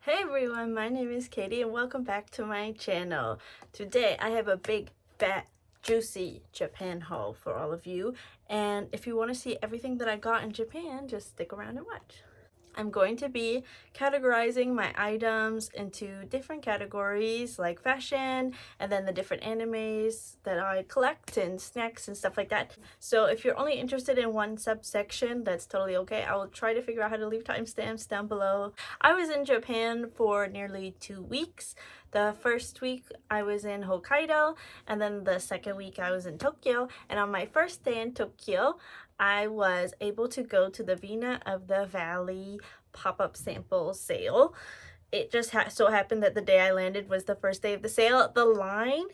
Hey everyone, my name is Katie and welcome back to my channel. Today I have a big, fat, juicy Japan haul for all of you. And if you want to see everything that I got in Japan, just stick around and watch. I'm going to be categorizing my items into different categories like fashion and then the different animes that I collect and snacks and stuff like that. So if you're only interested in one subsection, that's totally okay. I will try to figure out how to leave timestamps down below. I was in Japan for nearly 2 weeks. The first week I was in Hokkaido, and then the second week I was in Tokyo. And on my first day in Tokyo, I was able to go to the Vina of the Valley pop-up sample sale. It just so happened that the day I landed was the first day of the sale. The line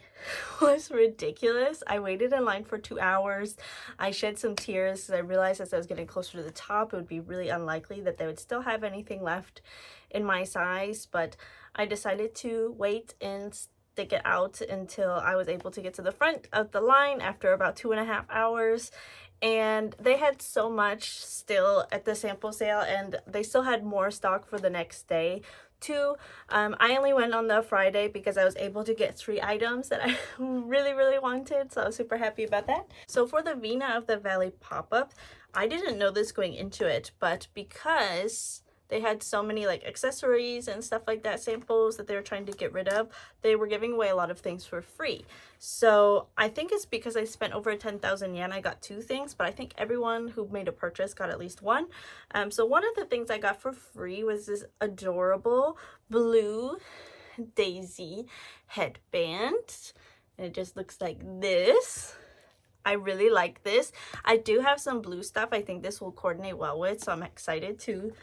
was ridiculous. I waited in line for 2 hours. I shed some tears because I realized as I was getting closer to the top, it would be really unlikely that they would still have anything left in my size, but I decided to wait and stick it out until I was able to get to the front of the line after about 2.5 hours. And they had so much still at the sample sale, and they still had more stock for the next day too. I only went on the Friday because I was able to get 3 items that I really wanted, so I was super happy about that. So for the Vina of the Valley pop-up, I didn't know this going into it, but because they had so many like accessories and stuff like that, samples that they were trying to get rid of, they were giving away a lot of things for free. So I think it's because I spent over 10,000 yen, I got 2 things, but I think everyone who made a purchase got at least 1. So one of the things I got for free was this adorable blue daisy headband. And it just looks like this. I really like this. I do have some blue stuff I think this will coordinate well with, so I'm excited to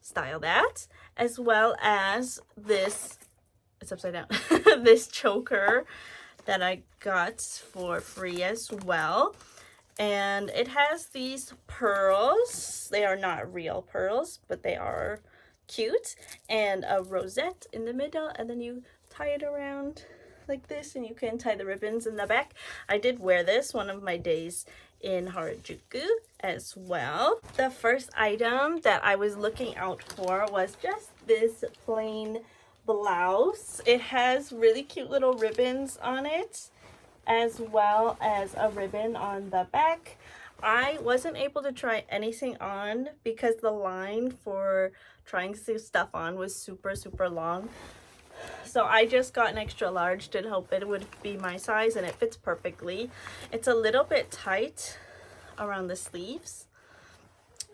style that, as well as this, it's upside down, this choker that I got for free as well. And it has these pearls. They are not real pearls, but they are cute, and a rosette in the middle, and then you tie it around like this and you can tie the ribbons in the back. I did wear this one of my days in Harajuku as well. The first item that I was looking out for was just this plain blouse. It has really cute little ribbons on it, as well as a ribbon on the back. I wasn't able to try anything on because the line for trying stuff on was super long. So I just got an extra large to hope it would be my size, and it fits perfectly. It's a little bit tight around the sleeves,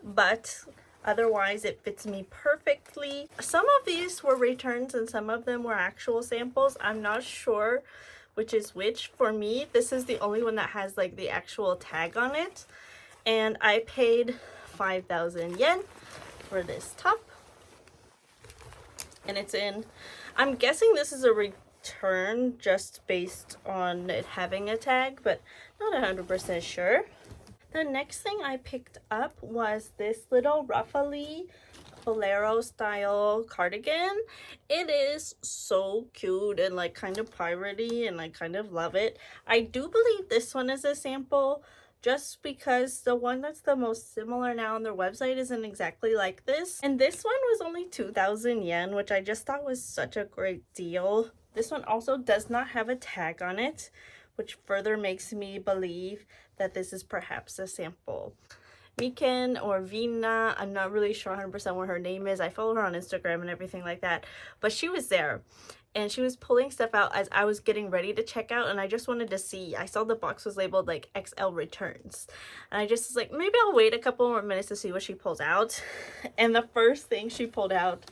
but otherwise it fits me perfectly. Some of these were returns and some of them were actual samples. I'm not sure which is which. For me, this is the only one that has like the actual tag on it, and I paid 5,000 yen for this top. And it's in, I'm guessing this is a return just based on it having a tag, but not 100% sure. The next thing I picked up was this little ruffly bolero style cardigan. It is so cute and like kind of piratey, and I kind of love it. I do believe this one is a sample, just because the one that's the most similar now on their website isn't exactly like this. And this one was only 2,000 yen, which I just thought was such a great deal. This one also does not have a tag on it, which further makes me believe that this is perhaps a sample. Miken or Vina, I'm not really sure 100% what her name is. I follow her on Instagram and everything like that, but she was there and she was pulling stuff out as I was getting ready to check out, and I just wanted to see. I saw the box was labeled like XL returns, and I just was like, maybe I'll wait a couple more minutes to see what she pulls out. And the first thing she pulled out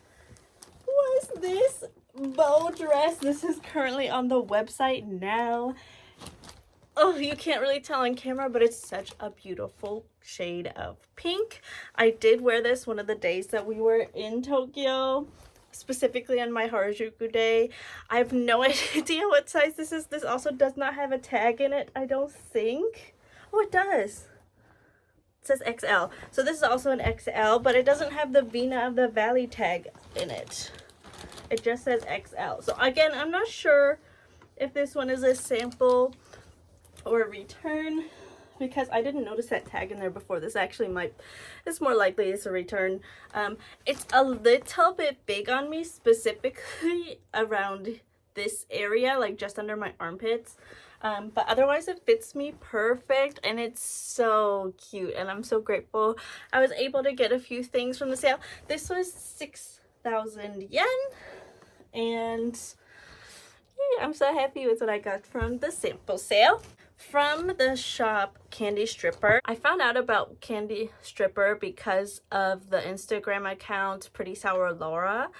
was this bow dress. This is currently on the website now. Oh, you can't really tell on camera, but it's such a beautiful shade of pink. I did wear this one of the days that we were in Tokyo, specifically on my Harajuku day. I have no idea what size this is. This also does not have a tag in it, I don't think. Oh, it does. It says XL. So this is also an XL, but it doesn't have the Vina of the Valley tag in it. It just says XL. So again, I'm not sure if this one is a sample or a return, because I didn't notice that tag in there before. This actually it's more likely it's a return. It's a little bit big on me, specifically around this area, like just under my armpits. But otherwise it fits me perfect, and it's so cute, and I'm so grateful I was able to get a few things from the sale. This was 6,000 yen, and yeah, I'm so happy with what I got from the sample sale. From the shop Candy Stripper, I found out about Candy Stripper because of the Instagram account Pretty Sour Laura.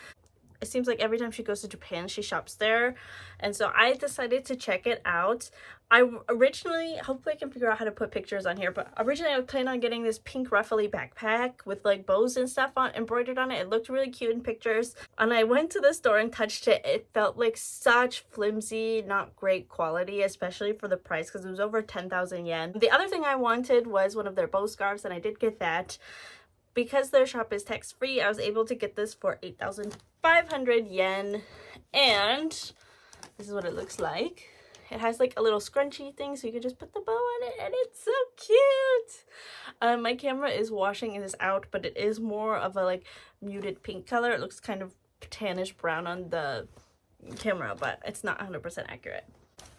It seems like every time she goes to Japan, she shops there. And so I decided to check it out. I originally, hopefully I can figure out how to put pictures on here, but originally I planned on getting this pink ruffly backpack with like bows and stuff embroidered on it. It looked really cute in pictures. And I went to the store and touched it. It felt like such flimsy, not great quality, especially for the price, because it was over 10,000 yen. The other thing I wanted was one of their bow scarves, and I did get that. Because their shop is tax-free, I was able to get this for 8,500 yen, and this is what it looks like. It has like a little scrunchy thing, so you can just put the bow on it, and it's so cute. My camera is washing this out, but it is more of a like muted pink color. It looks kind of tannish brown on the camera, but it's not 100% accurate.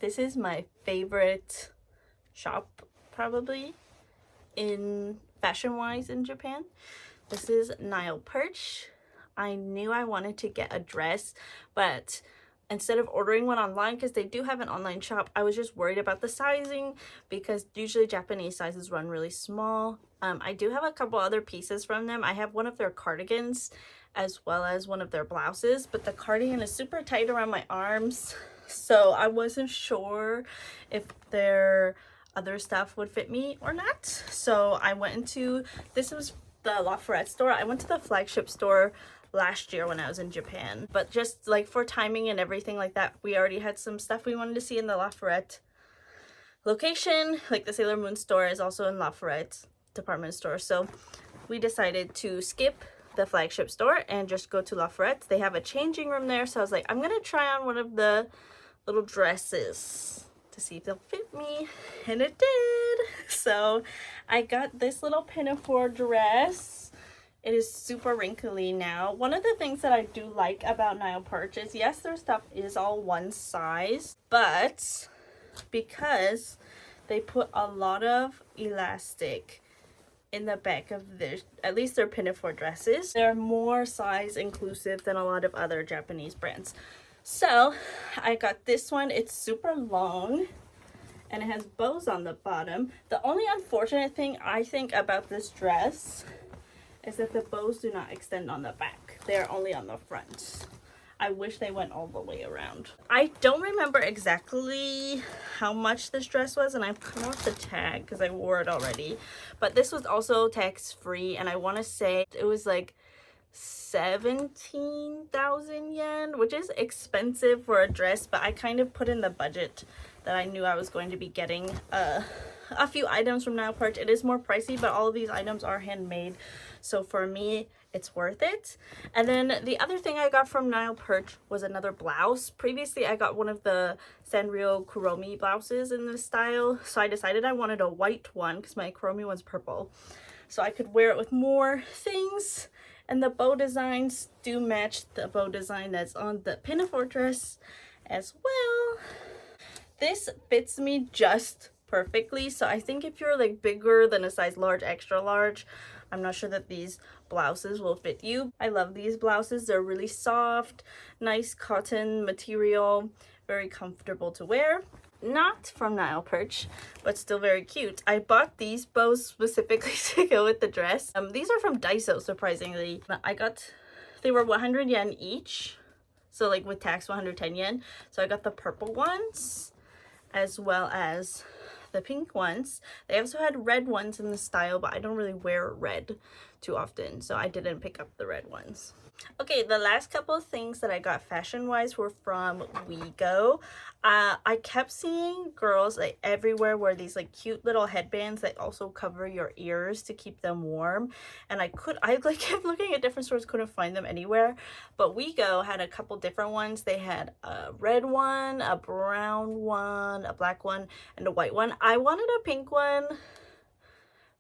This is my favorite shop, probably, in fashion-wise in Japan. This is Nile Perch. I knew I wanted to get a dress, but instead of ordering one online, because they do have an online shop, I was just worried about the sizing, because usually Japanese sizes run really small. I do have a couple other pieces from them. I have one of their cardigans as well as one of their blouses, but the cardigan is super tight around my arms, so I wasn't sure if their other stuff would fit me or not. So I went into, this was the La Ferrette store. I went to the flagship store last year when I was in Japan, but just like for timing and everything like that, we already had some stuff we wanted to see in the La Ferrette location. Like the Sailor Moon store is also in La Ferrette department store, so we decided to skip the flagship store and just go to La Ferrette. They have a changing room there, so I was like, I'm gonna try on one of the little dresses to see if they'll fit me, and it did. So I got this little pinafore dress. It is super wrinkly now. One of the things that I do like about Nile Perch is, yes, their stuff is all one size, but because they put a lot of elastic in the back of their, at least their pinafore dresses, they're more size inclusive than a lot of other Japanese brands. So I got this one. It's super long and it has bows on the bottom. The only unfortunate thing I think about this dress is that the bows do not extend on the back. They are only on the front. I wish they went all the way around. I don't remember exactly how much this dress was, and I cut off the tag because I wore it already. But this was also tax-free, and I want to say it was like 17,000 yen, which is expensive for a dress, but I kind of put in the budget that I knew I was going to be getting a few items from Nile Perch. It is more pricey, but all of these items are handmade, so for me it's worth it. And then the other thing I got from Nile Perch was another blouse. Previously I got one of the Sanrio Kuromi blouses in this style, so I decided I wanted a white one because my Kuromi one's purple, so I could wear it with more things. And the bow designs do match the bow design that's on the pinafore dress as well. This fits me just perfectly, so I think if you're like bigger than a size large, extra large, I'm not sure that these blouses will fit you. I love these blouses. They're really soft, nice cotton material, very comfortable to wear. Not from Nile Perch, but still very cute. I bought these bows specifically to go with the dress. These are from Daiso, surprisingly. They were 100 yen each, so like with tax 110 yen. So I got the purple ones as well as the pink ones. They also had red ones in the style, but I don't really wear red too often, so I didn't pick up the red ones. Okay, the last couple of things that I got fashion-wise were from WeGo. I kept seeing girls like everywhere wear these like cute little headbands that also cover your ears to keep them warm. And I like kept looking at different stores, couldn't find them anywhere. But WeGo had a couple different ones. They had a red one, a brown one, a black one, and a white one. I wanted a pink one,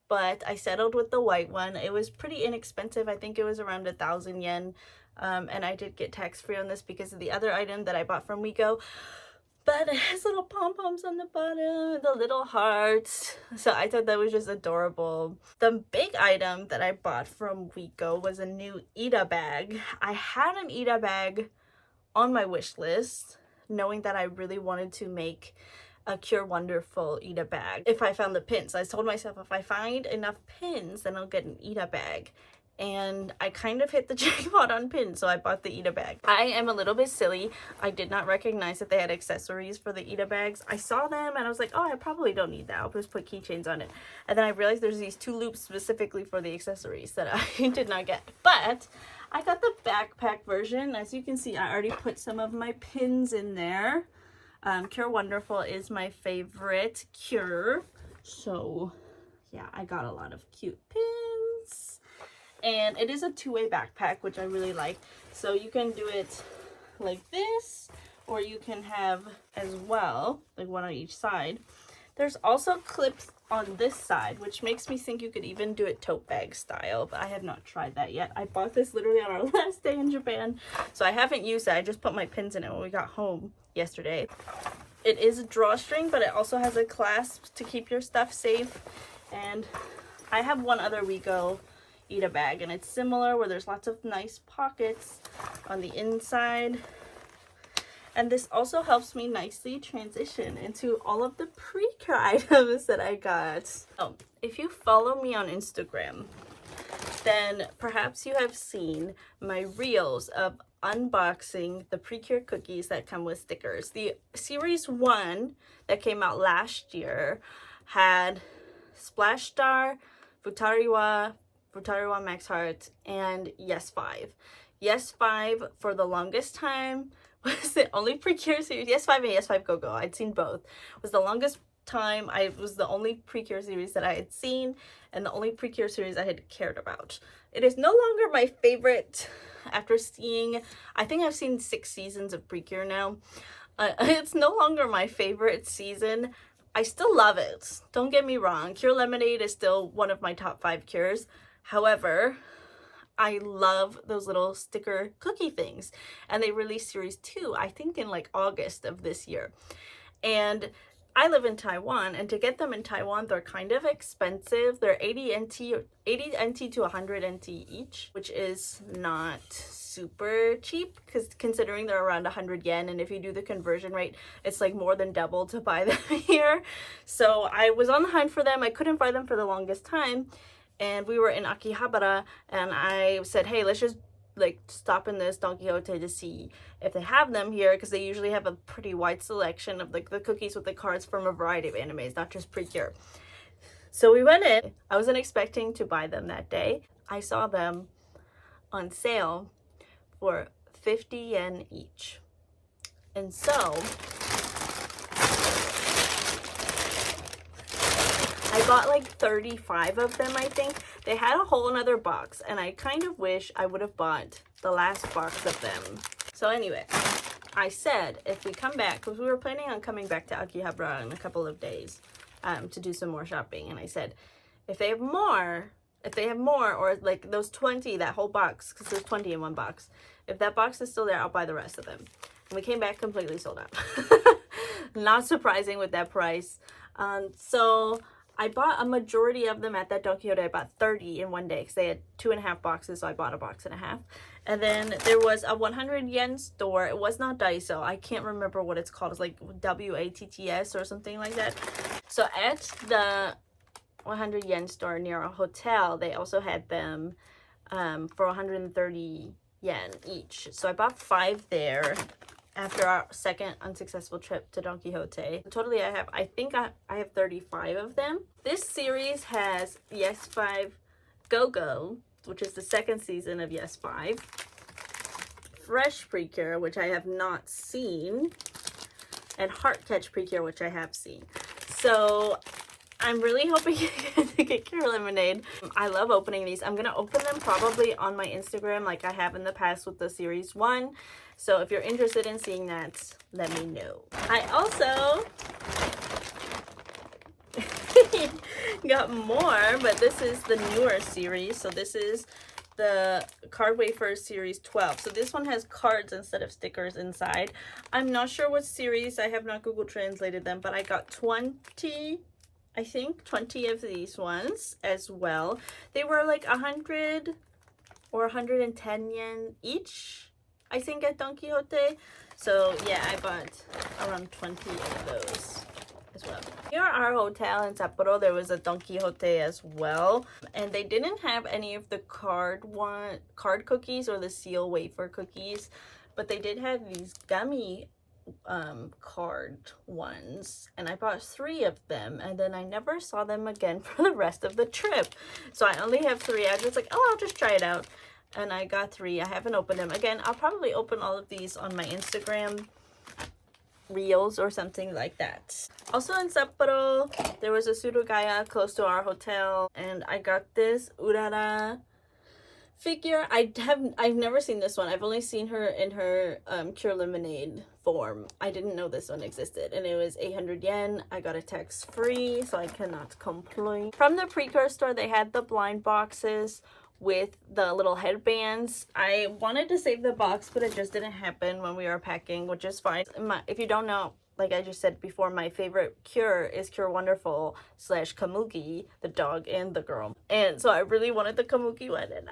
but I settled with the white one. It was pretty inexpensive. I think it was around 1,000 yen. And I did get tax-free on this because of the other item that I bought from WeGo. But it has little pom-poms on the bottom, the little hearts. So I thought that was just adorable. The big item that I bought from WeGo was a new Ita bag. I had an Ita bag on my wish list, knowing that I really wanted to make a Cure Wonderful Ita bag if I found the pins. I told myself if I find enough pins, then I'll get an Ita bag. And I kind of hit the jackpot on pins, so I bought the Ita bag. I am a little bit silly. I did not recognize that they had accessories for the Ita bags. I saw them and I was like, oh, I probably don't need that. I'll just put keychains on it. And then I realized there's these 2 loops specifically for the accessories that I did not get. But I got the backpack version. As you can see, I already put some of my pins in there. Cure Wonderful is my favorite Cure. So yeah, I got a lot of cute pins. And it is a 2-way backpack, which I really like. So you can do it like this, or you can have as well, like one on each side. There's also clips on this side, which makes me think you could even do it tote bag style, but I have not tried that yet. I bought this literally on our last day in Japan, so I haven't used it. I just put my pins in it when we got home yesterday. It is a drawstring, but it also has a clasp to keep your stuff safe. And I have one other WeGo Ita bag, and it's similar, where there's lots of nice pockets on the inside. And this also helps me nicely transition into all of the pre-Cure items that I got. So if you follow me on Instagram, then perhaps you have seen my reels of unboxing the pre-Cure cookies that come with stickers. The series 1 that came out last year had Splash Star, Futariwa Max Heart, and Yes 5. Yes 5 for the longest time was the only pre-Cure series. Yes 5 and Yes 5 Go-Go, I'd seen both. Was the longest time. I was the only pre-Cure series that I had seen, and the only pre-Cure series I had cared about. It is no longer my favorite after seeing, I think I've seen 6 seasons of pre-Cure now. It's no longer my favorite season. I still love it. Don't get me wrong. Cure Lemonade is still one of my top 5 cures. However, I love those little sticker cookie things. And they released series 2, I think in like August of this year. And I live in Taiwan, and to get them in Taiwan, they're kind of expensive. They're 80 NT to 100 NT each, which is not super cheap, because considering they're around 100 yen, and if you do the conversion rate, it's like more than double to buy them here. So I was on the hunt for them. I couldn't find them for the longest time, and we were in Akihabara, and I said, hey, let's just like stop in this Don Quijote to see if they have them here, because they usually have a pretty wide selection of like the cookies with the cards from a variety of animes, not just pre-Cure. So we went in. I wasn't expecting to buy them that day. I saw them on sale for 50 yen each. And so I bought like 35 of them, I think. They had a whole another box, and I kind of wish I would have bought the last box of them. So anyway, I said if we come back, because we were planning on coming back to Akihabara in a couple of days to do some more shopping, and I said if they have more, or like those 20, that whole box, because there's 20 in one box, if that box is still there, I'll buy the rest of them. And we came back completely sold out. Not surprising with that price. So I bought a majority of them at that Don Quijote. I bought 30 in one day because they had 2.5 boxes, so I bought a box and a half. And then there was a 100 yen store. It was not Daiso. I can't remember what it's called. It's like WATTS or something like that. So at the 100 yen store near a hotel, they also had them for 130 yen each. So I bought 5 there after our second unsuccessful trip to Don Quijote. Totally, I think I have 35 of them. This series has Yes 5 Go-Go, which is the second season of Yes 5. Fresh Precure, which I have not seen, and Heart Catch Precure, which I have seen. So I'm really hoping to get Cure Lemonade. I love opening these. I'm gonna open them probably on my Instagram like I have in the past with the series 1. So if you're interested in seeing that, let me know. I also got more, but this is the newer series. So this is the Card Wafers Series 12. So this one has cards instead of stickers inside. I'm not sure what series. I have not Google translated them, but I got 20, I think 20 of these ones as well. They were like 100 or 110 yen each, I think, at Don Quijote. So yeah, I bought around 20 of those as well. Near our hotel in Sapporo, there was a Don Quijote as well, and they didn't have any of the card cookies or the seal wafer cookies, but they did have these gummy card ones, and I bought 3 of them, and then I never saw them again for the rest of the trip. So I only have 3. I was just like, oh, I'll just try it out, and I got 3. I haven't opened them. Again, I'll probably open all of these on my Instagram reels or something like that. Also in Sapporo, there was a Surugaya close to our hotel, and I got this Urara figure. I've never seen this one. I've only seen her in her Cure Lemonade form. I didn't know this one existed, and it was 800 yen. I got it tax free, so I cannot complain. From the Precure store, they had the blind boxes with the little headbands. I wanted to save the box, but it just didn't happen when we were packing, which is fine. If you don't know, like I just said before, my favorite Cure is Cure Wonderful / Kamugi, the dog and the girl. And so I really wanted the Kamugi one, and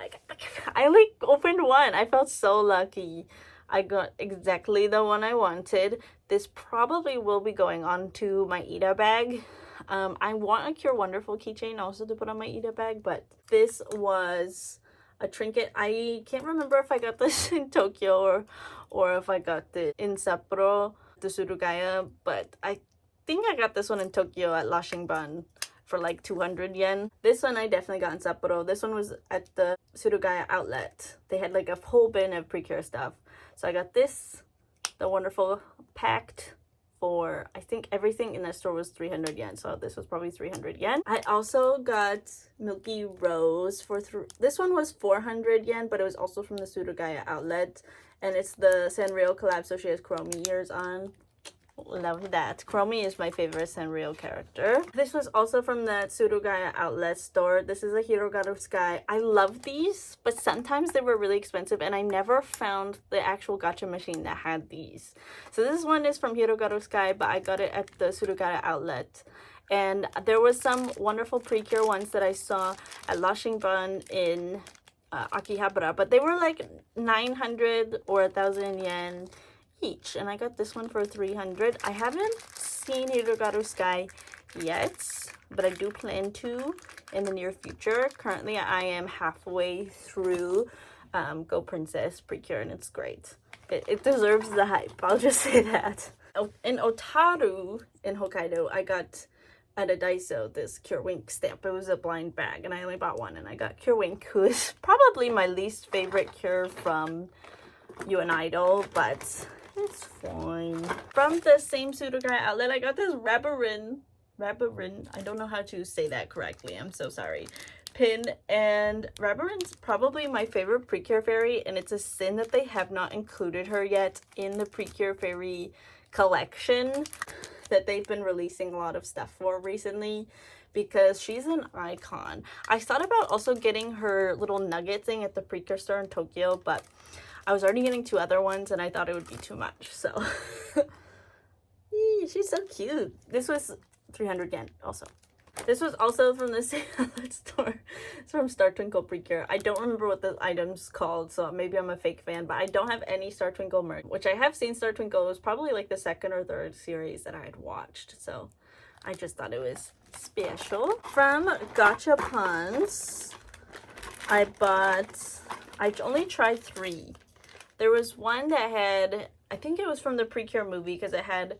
I like opened one. I felt so lucky. I got exactly the one I wanted. This probably will be going on to my Ida bag. I want a Cure Wonderful keychain also to put on my Ida bag, but this was a trinket. I can't remember if I got this in Tokyo or if I got it in Sapporo, the Surugaya, but I think I got this one in Tokyo at Lashingban for like 200 yen. This one I definitely got in Sapporo. This one was at the Surugaya outlet. They had like a whole bin of Precure stuff. So I got this, the Wonderful packed, for I think everything in the store was 300 yen, so this was probably 300 yen. I also got Milky Rose for this one was 400 yen, but it was also from the Surugaya outlet, and it's the Sanrio collab, so she has Chromie ears on. Love that. Chromie is my favorite Sanrio character. This was also from the Surugaya outlet store. This is a Hirogaru Sky. I love these, but sometimes they were really expensive, and I never found the actual gacha machine that had these. So this one is from Hirogaru Sky, but I got it at the Surugaya outlet. And there was some wonderful Precure ones that I saw at Lashingban in Akihabara, but they were like 900 or 1,000 yen each, and I got this one for 300. I haven't seen Hirogaru Sky yet, but I do plan to in the near future. Currently, I am halfway through Go Princess Precure, and it's great. It deserves the hype, I'll just say that. In Otaru in Hokkaido, I got at a Daiso this Cure Wink stamp. It was a blind bag, and I only bought one, and I got Cure Wink, who is probably my least favorite Cure from UN Idol, but it's fine. From the same Surugaya outlet, I got this Rabarin, I don't know how to say that correctly, I'm so sorry, pin, and Rabarin's probably my favorite Precure fairy, and it's a sin that they have not included her yet in the Precure fairy collection that they've been releasing a lot of stuff for recently, because she's an icon. I thought about also getting her little nugget thing at the Precure store in Tokyo, but I was already getting 2 other ones, and I thought it would be too much, so. She's so cute. This was 300 yen also. This was also from the same store. It's from Star Twinkle Precure. I don't remember what the item's called, so maybe I'm a fake fan, but I don't have any Star Twinkle merch, which I have seen Star Twinkle. It was probably like the 2nd or 3rd series that I had watched, so I just thought it was special. From Gachapons, I only tried 3. There was one that had, I think it was from the Precure movie, because it had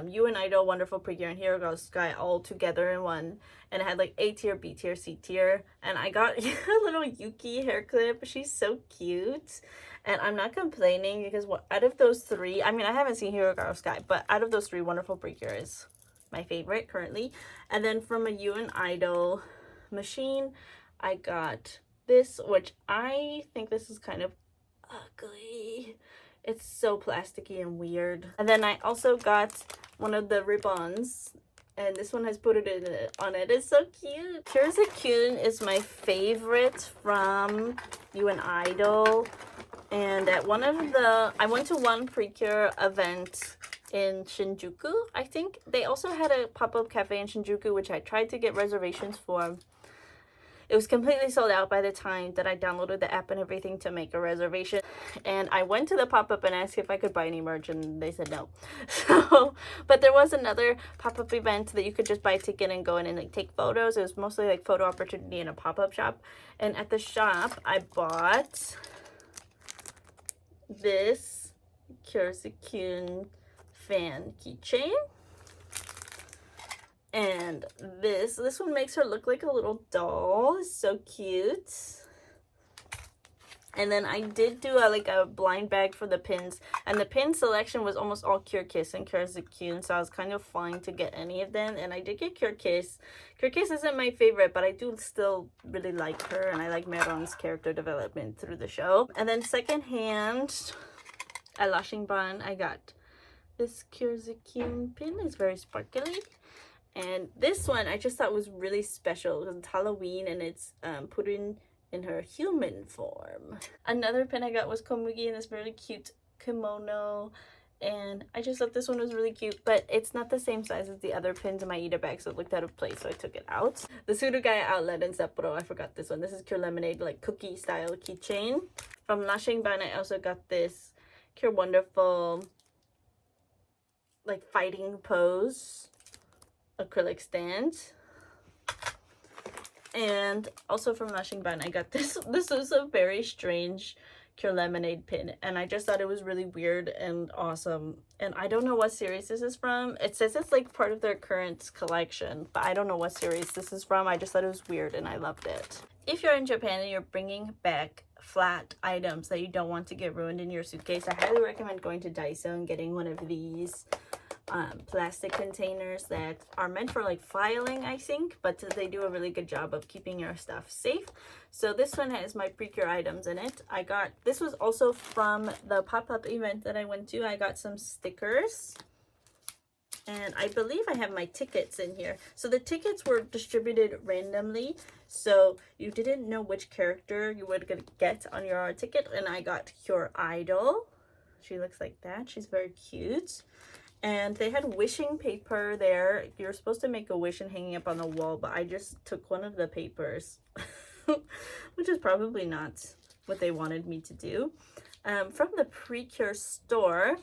You and Idol, Wonderful Precure, and Hero Girl Sky all together in one. And it had like A tier, B tier, C tier. And I got a little Yuki hair clip. She's so cute. And I'm not complaining because out of those three, I mean, I haven't seen Hero Girl Sky, but out of those three, Wonderful Precure is my favorite currently. And then from a You and Idol machine, I got this, which I think this is kind of ugly. It's so plasticky and weird. And then I also got one of the ribbons, and this one has put it on it. It's so cute. Kyosuke is my favorite from You and Idol. And at I went to one Precure event in Shinjuku, I think. They also had a pop-up cafe in Shinjuku, which I tried to get reservations for. It was completely sold out by the time that I downloaded the app and everything to make a reservation. And I went to the pop-up and asked if I could buy any merch, and they said no. So, but there was another pop-up event that you could just buy a ticket and go in and like take photos. It was mostly like photo opportunity in a pop-up shop. And at the shop, I bought this Kyosuke fan keychain. And this one makes her look like a little doll. It's so cute. And then I did do a blind bag for the pins, and the pin selection was almost all Cure Kiss and Kyosuke, so I was kind of fine to get any of them. And I did get Cure Kiss. Cure Kiss isn't my favorite, but I do still really like her, and I like Meron's character development through the show. And then secondhand at Lashinban, I got this Kyosuke pin. It's very sparkly. And this one I just thought was really special because it's Halloween and it's put in her human form. Another pin I got was Komugi in this really cute kimono. And I just thought this one was really cute, but it's not the same size as the other pins in my Ida bag, so it looked out of place, so I took it out. The Surugaya outlet in Sapporo, I forgot this one. This is Cure Lemonade, like cookie style keychain. From Lashinban, I also got this Cure Wonderful, like fighting pose acrylic stand. And also from Lashinban, I got this. This is a very strange Cure Lemonade pin, and I just thought it was really weird and awesome. And I don't know what series this is from. It says it's like part of their current collection, but I don't know what series this is from. I just thought it was weird and I loved it. If you're in Japan and you're bringing back flat items that you don't want to get ruined in your suitcase, I highly recommend going to Daiso and getting one of these plastic containers that are meant for like filing, I think, but they do a really good job of keeping your stuff safe. So this one has my Precure items in it. This was also from the pop-up event that I went to. I got some stickers, and I believe I have my tickets in here. So the tickets were distributed randomly, so you didn't know which character you would get on your ticket, and I got Cure Idol. She looks like that. She's very cute. And they had wishing paper there. You're supposed to make a wish and hanging up on the wall, but I just took one of the papers, which is probably not what they wanted me to do. From the Precure store,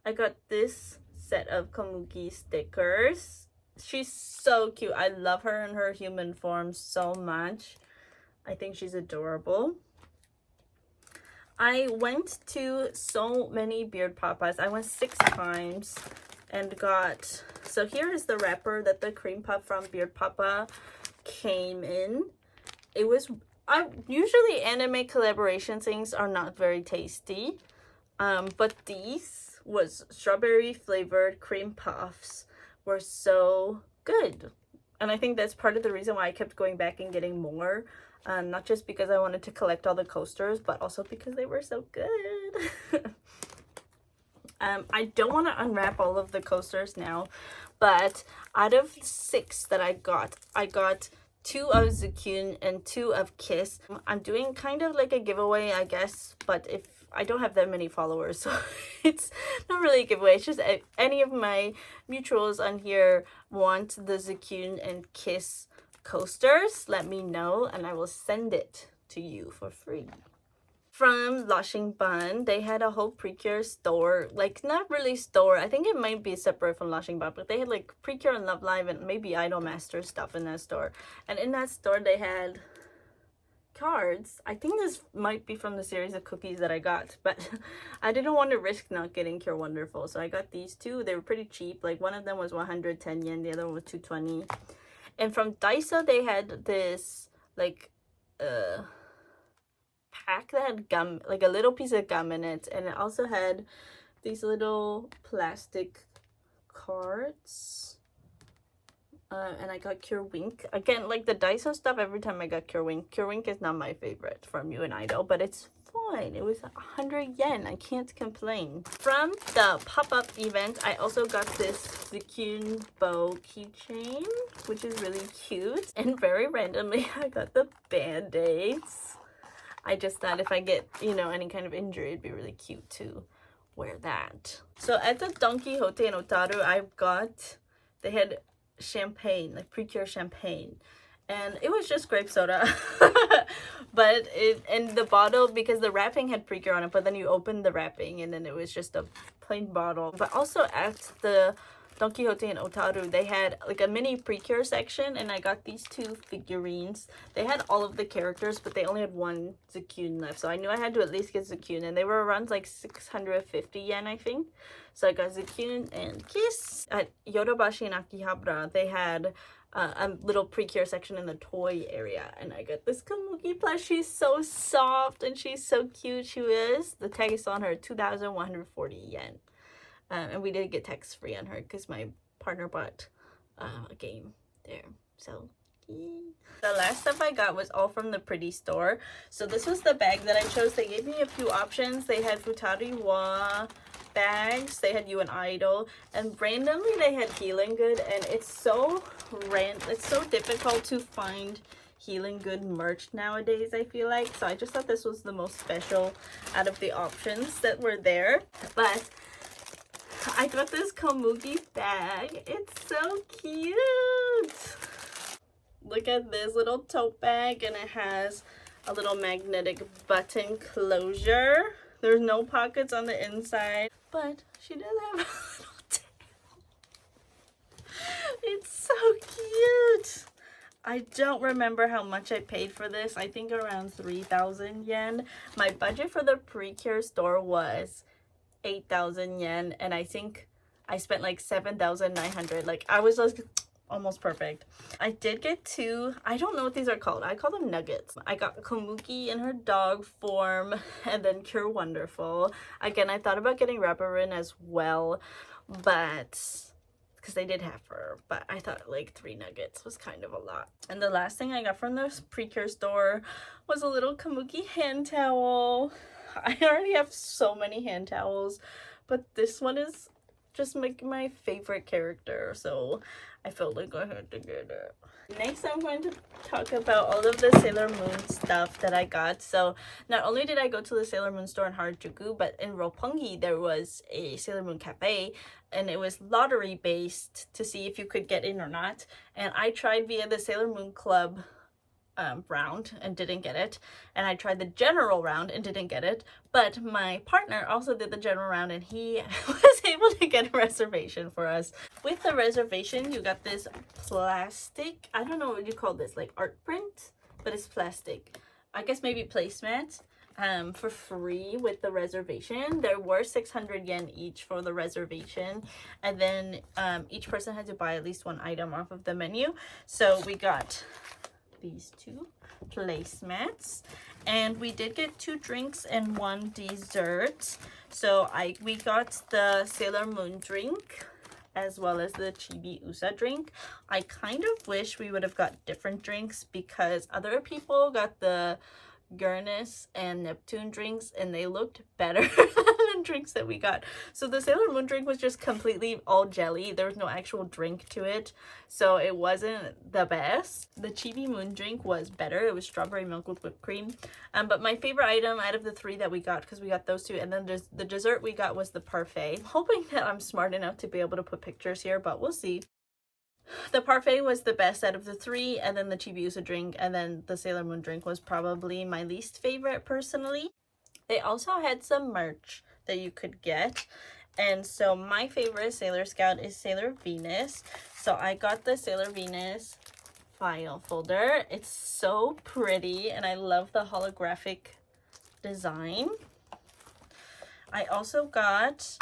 I got this set of Komugi stickers. She's so cute. I love her in her human form so much. I think she's adorable. I went to so many Beard Papas. I went 6 times and got... So here is the wrapper that the cream puff from Beard Papa came in. It was... usually anime collaboration things are not very tasty. But these was strawberry flavored cream puffs were so good. And I think that's part of the reason why I kept going back and getting more. Not just because I wanted to collect all the coasters, but also because they were so good. I don't want to unwrap all of the coasters now, but out of 6 that I got 2 of Zukun and 2 of Kiss. I'm doing kind of like a giveaway, I guess, but if I don't have that many followers, so it's not really a giveaway. It's just any of my mutuals on here want the Zukun and Kiss coasters, let me know and I will send it to you for free. From Lashinban, they had a whole Precure store, like not really store, I think it might be separate from Lashinban, but they had like Precure and Love Live and maybe Idol Master stuff in that store. And in that store they had cards. I think this might be from the series of cookies that I got, but I didn't want to risk not getting Cure Wonderful, so I got these two. They were pretty cheap. Like one of them was 110 yen, the other one was 220. And from Daiso they had this like pack that had gum, like a little piece of gum in it, and it also had these little plastic cards. And I got Cure Wink. Again, like the Daiso stuff, every time I got Cure Wink. Cure Wink is not my favorite from You and Idol, but it's fine. It was 100 yen. I can't complain. From the pop-up event, I also got this Zukun bow keychain, which is really cute. And very randomly, I got the Band-Aids. I just thought if I get, you know, any kind of injury, it'd be really cute to wear that. So at the Don Quijote and Otaru, they had champagne, like Precure champagne, and it was just grape soda. But and the bottle, because the wrapping had Precure on it, but then you opened the wrapping and then it was just a plain bottle. But also at the Don Quijote and Otaru, they had like a mini Precure section, and I got these two figurines. They had all of the characters, but they only had one Zukun left, so I knew I had to at least get Zukun, and they were around like 650 yen, I think. So I got Zukun and Kiss. At Yodobashi and Akihabara, they had a little Precure section in the toy area, and I got this Kamuki plush. She's so soft and she's so cute. The tag is on her, 2,140 yen. And we did get tax free on her because my partner bought a game there. So the last stuff I got was all from the Pretty Store. So this was the bag that I chose. They gave me a few options. They had Futariwa bags, they had You and Idol, and randomly they had Healing Good, and it's so difficult to find Healing Good merch nowadays, I feel like. So I just thought this was the most special out of the options that were there. But I got this Komugi bag. It's so cute. Look at this little tote bag, and it has a little magnetic button closure. There's no pockets on the inside, but she does have a little tail. It's so cute. I don't remember how much I paid for this. I think around 3,000 yen. My budget for the Precure store was 8,000 yen, and I think I spent like 7,900. Like, I was just almost perfect. I did get two, I don't know what these are called. I call them nuggets. I got Komuki in her dog form, and then Cure Wonderful. Again, I thought about getting Rabarin as well, but because they did have her, but I thought like 3 nuggets was kind of a lot. And the last thing I got from the Precure store was a little Komuki hand towel. I already have so many hand towels, but this one is just my favorite character, so I felt like I had to get it. Next, I'm going to talk about all of the Sailor Moon stuff that I got. So not only did I go to the Sailor Moon store in Harajuku, but in Roppongi there was a Sailor Moon cafe, and it was lottery based to see if you could get in or not. And I tried via the Sailor Moon Club round and didn't get it, and I tried the general round and didn't get it, but my partner also did the general round, and he was able to get a reservation for us. With the reservation, you got this plastic, I don't know what you call this, like art print, but it's plastic, I guess maybe placemat, for free with the reservation. There were 600 yen each for the reservation, and then each person had to buy at least one item off of the menu. So we got these 2 placemats, and we did get 2 drinks and 1 dessert. So we got the Sailor Moon drink as well as the Chibi Usa drink. I kind of wish we would have got different drinks because other people got the Gurnus and Neptune drinks, and they looked better than drinks that we got. So the Sailor Moon drink was just completely all jelly. There was no actual drink to it, so it wasn't the best. The Chibi Moon drink was better. It was strawberry milk with whipped cream. But my favorite item out of the 3 that we got, because we got those 2, and then the dessert we got was the parfait. I'm hoping that I'm smart enough to be able to put pictures here, but we'll see. The parfait was the best out of the 3, and then the Chibiusa drink, and then the Sailor Moon drink was probably my least favorite personally. They also had some merch that you could get, and so my favorite Sailor Scout is Sailor Venus. So I got the Sailor Venus file folder. It's so pretty and I love the holographic design. I also got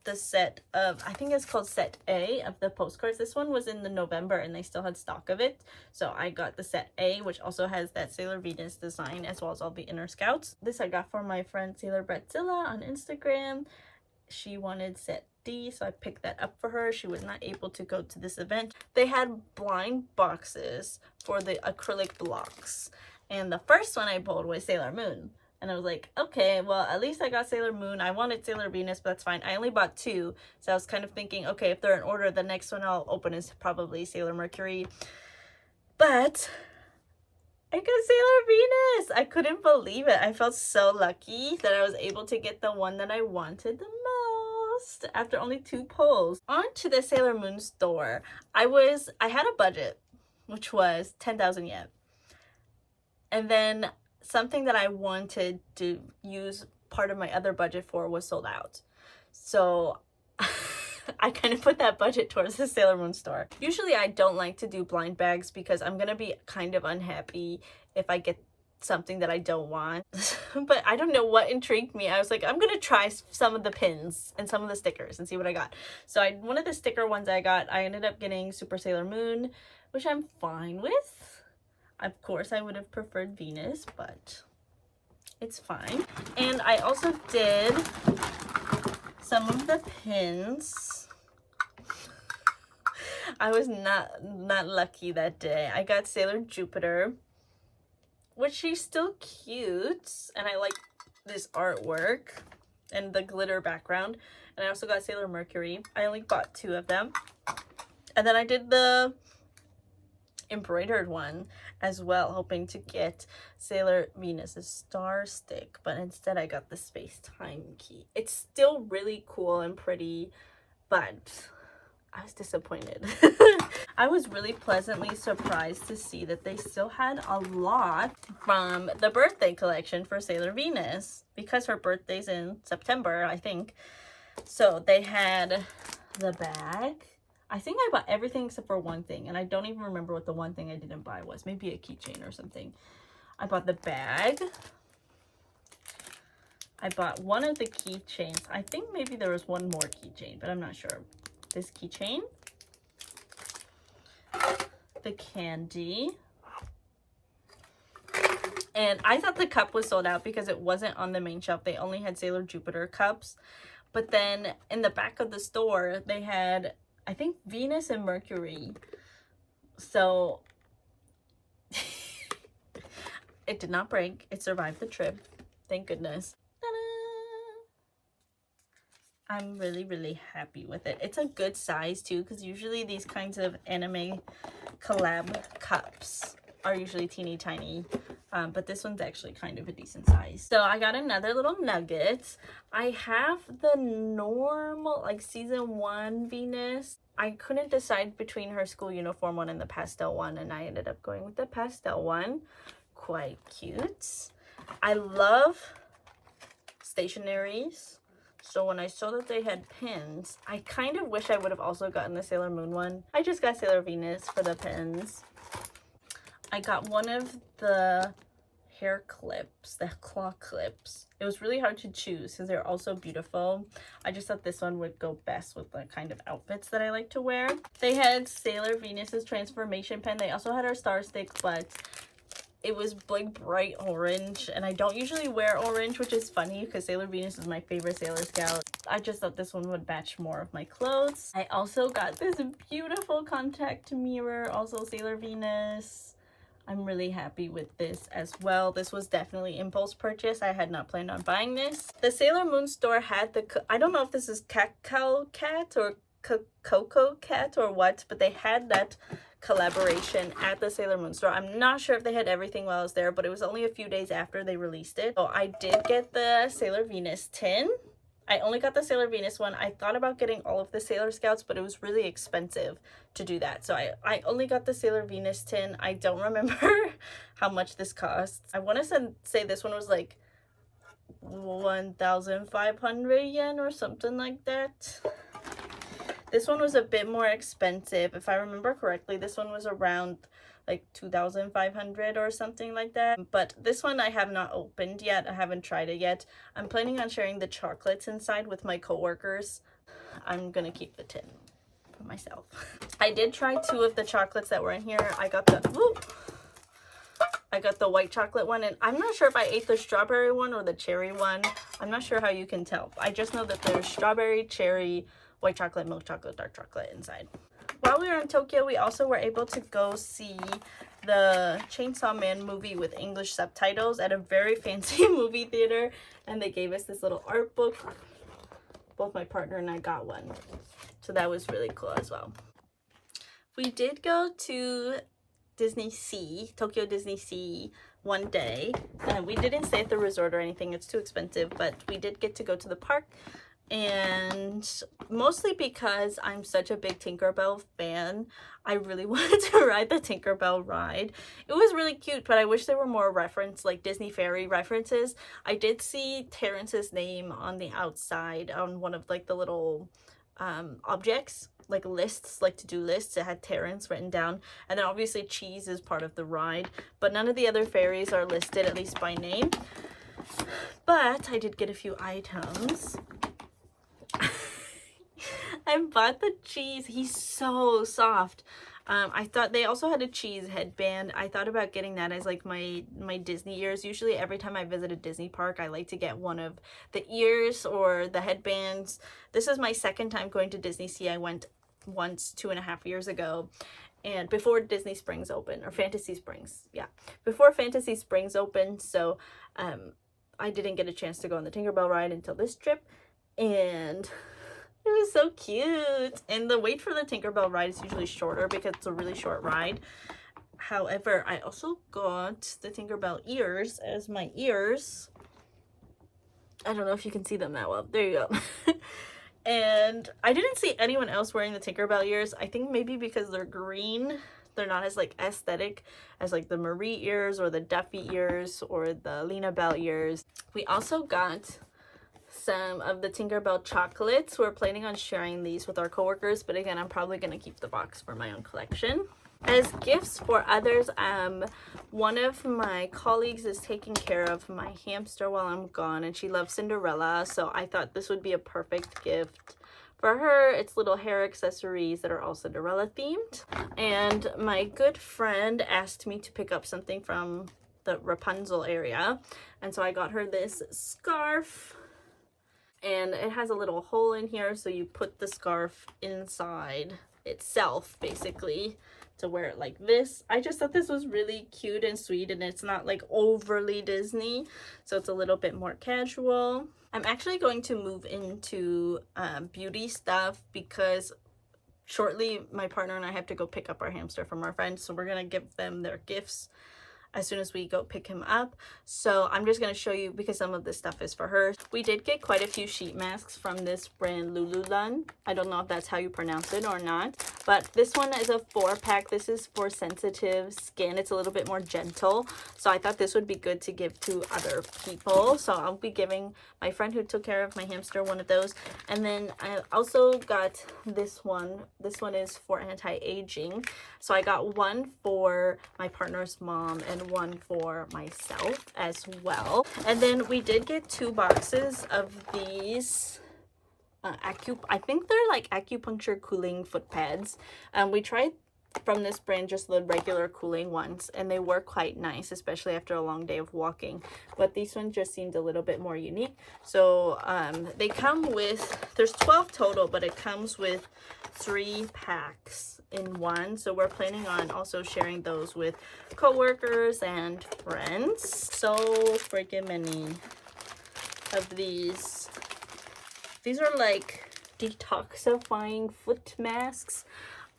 the set of, I think it's called set A of the postcards. This one was in the November and they still had stock of it. So I got the set A, which also has that Sailor Venus design as well as all the inner scouts. This I got for my friend Sailor Bretzilla on Instagram. She wanted set D, so I picked that up for her. She was not able to go to this event. They had blind boxes for the acrylic blocks. And the first one I pulled was Sailor Moon. And I was like, okay, well, at least I got Sailor Moon. I wanted Sailor Venus, but that's fine. I only bought 2. So I was kind of thinking, okay, if they're in order, the next one I'll open is probably Sailor Mercury. But I got Sailor Venus. I couldn't believe it. I felt so lucky that I was able to get the one that I wanted the most after only 2 pulls. On to the Sailor Moon store. I had a budget, which was 10,000 yen. And then something that I wanted to use part of my other budget for was sold out. So I kind of put that budget towards the Sailor Moon store. Usually I don't like to do blind bags because I'm gonna be kind of unhappy if I get something that I don't want. But I don't know what intrigued me. I was like, I'm gonna try some of the pins and some of the stickers and see what I got. So one of the sticker ones I got, I ended up getting Super Sailor Moon, which I'm fine with. Of course, I would have preferred Venus, but it's fine. And I also did some of the pins. I was not lucky that day. I got Sailor Jupiter, which she's still cute, and I like this artwork and the glitter background. And I also got Sailor Mercury. I only bought 2 of them. And then I did the embroidered one as well, hoping to get Sailor Venus's star stick, but instead I got the space-time key. It's still really cool and pretty, but I was disappointed. I was really pleasantly surprised to see that they still had a lot from the birthday collection for Sailor Venus, because her birthday's in September, I think. So they had the bag. I think I bought everything except for one thing, and I don't even remember what the one thing I didn't buy was. Maybe a keychain or something. I bought the bag. I bought one of the keychains. I think maybe there was one more keychain, but I'm not sure. This keychain. The candy. And I thought the cup was sold out because it wasn't on the main shelf. They only had Sailor Jupiter cups. But then in the back of the store, they had, I think, Venus and Mercury. So it did not break. It survived the trip. Thank goodness. I'm really, really happy with it. It's a good size too, because usually these kinds of anime collab cups are usually teeny tiny. But this one's actually kind of a decent size. So I got another little nugget. I have the normal, like season 1 Venus. I couldn't decide between her school uniform one and the pastel one, and I ended up going with the pastel one. Quite cute. I love stationaries. So when I saw that they had pins, I kind of wish I would have also gotten the Sailor Moon one. I just got Sailor Venus for the pins. I got one of the hair clips, the claw clips. It was really hard to choose because they're all so beautiful. I just thought this one would go best with the kind of outfits that I like to wear. They had Sailor Venus's transformation pen. They also had our star stick, but it was like bright orange, and I don't usually wear orange, which is funny because Sailor Venus is my favorite Sailor Scout. I just thought this one would match more of my clothes. I also got this beautiful contact mirror, also Sailor Venus. I'm really happy with this as well. This was definitely impulse purchase. I had not planned on buying this. The Sailor Moon store had the, I don't know if this is Cacao Cat or Coco Cat or what, but they had that collaboration at the Sailor Moon store. I'm not sure if they had everything while I was there, but it was only a few days after they released it. So I did get the Sailor Venus tin. I only got the Sailor Venus one. I thought about getting all of the Sailor Scouts, but it was really expensive to do that. So I only got the Sailor Venus tin. I don't remember how much this costs. I want to say this one was like 1,500 yen or something like that. This one was a bit more expensive. If I remember correctly, this one was around like 2,500 or something like that. But this one I have not opened yet. I haven't tried it yet. I'm planning on sharing the chocolates inside with my coworkers. I'm gonna keep the tin for myself. I did try 2 of the chocolates that were in here. I got the white chocolate one, and I'm not sure if I ate the strawberry one or the cherry one. I'm not sure how you can tell. I just know that there's strawberry, cherry, white chocolate, milk chocolate, dark chocolate inside. While we were in Tokyo, we also were able to go see the Chainsaw Man movie with English subtitles at a very fancy movie theater, and they gave us this little art book. Both my partner and I got one, so that was really cool as well. We did go to Disney Sea, Tokyo Disney Sea, one day, and we didn't stay at the resort or anything. It's too expensive, but we did get to go to the park, and mostly because I'm such a big Tinkerbell fan, I really wanted to ride the Tinkerbell ride. It was really cute, but I wish there were more like Disney Fairy references. I did see Terrence's name on the outside on one of like the little objects, like lists, like to-do lists. It had Terrence written down, and then obviously Cheese is part of the ride, but none of the other fairies are listed, at least by name. But I did get a few items. I bought the Cheese. He's so soft. I thought they also had a Cheese headband. I thought about getting that as like my Disney ears. Usually every time I visit a Disney park, I like to get one of the ears or the headbands. This is my second time going to Disney Sea. I went once 2.5 years ago, and before Disney Springs opened, or Fantasy Springs, yeah, before Fantasy Springs opened. So I didn't get a chance to go on the Tinkerbell ride until this trip, and it was so cute. And the wait for the Tinkerbell ride is usually shorter because it's a really short ride. However, I also got the Tinkerbell ears as my ears. I don't know if you can see them that well. There you go. And I didn't see anyone else wearing the Tinkerbell ears. I think maybe because they're green, they're not as like aesthetic as like the Marie ears or the Duffy ears or the Lena Bell ears. We also got some of the Tinkerbell chocolates. We're planning on sharing these with our coworkers, but again, I'm probably going to keep the box for my own collection. As gifts for others, one of my colleagues is taking care of my hamster while I'm gone, and she loves Cinderella, so I thought this would be a perfect gift for her. It's little hair accessories that are all Cinderella themed. And my good friend asked me to pick up something from the Rapunzel area, and so I got her this scarf. And it has a little hole in here, so you put the scarf inside itself, basically, to wear it like this. I just thought this was really cute and sweet, and it's not like overly Disney, so it's a little bit more casual. I'm actually going to move into beauty stuff because shortly my partner and I have to go pick up our hamster from our friends, so we're gonna give them their gifts as soon as we go pick him up. So I'm just going to show you because some of this stuff is for her. We did get quite a few sheet masks from this brand Lululemon. I don't know if that's how you pronounce it or not, but this one is a 4-pack. This is for sensitive skin. It's a little bit more gentle, so I thought this would be good to give to other people. So I'll be giving my friend who took care of my hamster one of those. And then I also got this one. This one is for anti-aging, so I got one for my partner's mom and one for myself as well. And then we did get 2 boxes of these I think they're like acupuncture cooling foot pads. We tried from this brand just the regular cooling ones, and they were quite nice, especially after a long day of walking, but these ones just seemed a little bit more unique. So they come with, there's 12 total, but it comes with 3 packs in one, so we're planning on also sharing those with coworkers and friends. So freaking many of these. These are like detoxifying foot masks.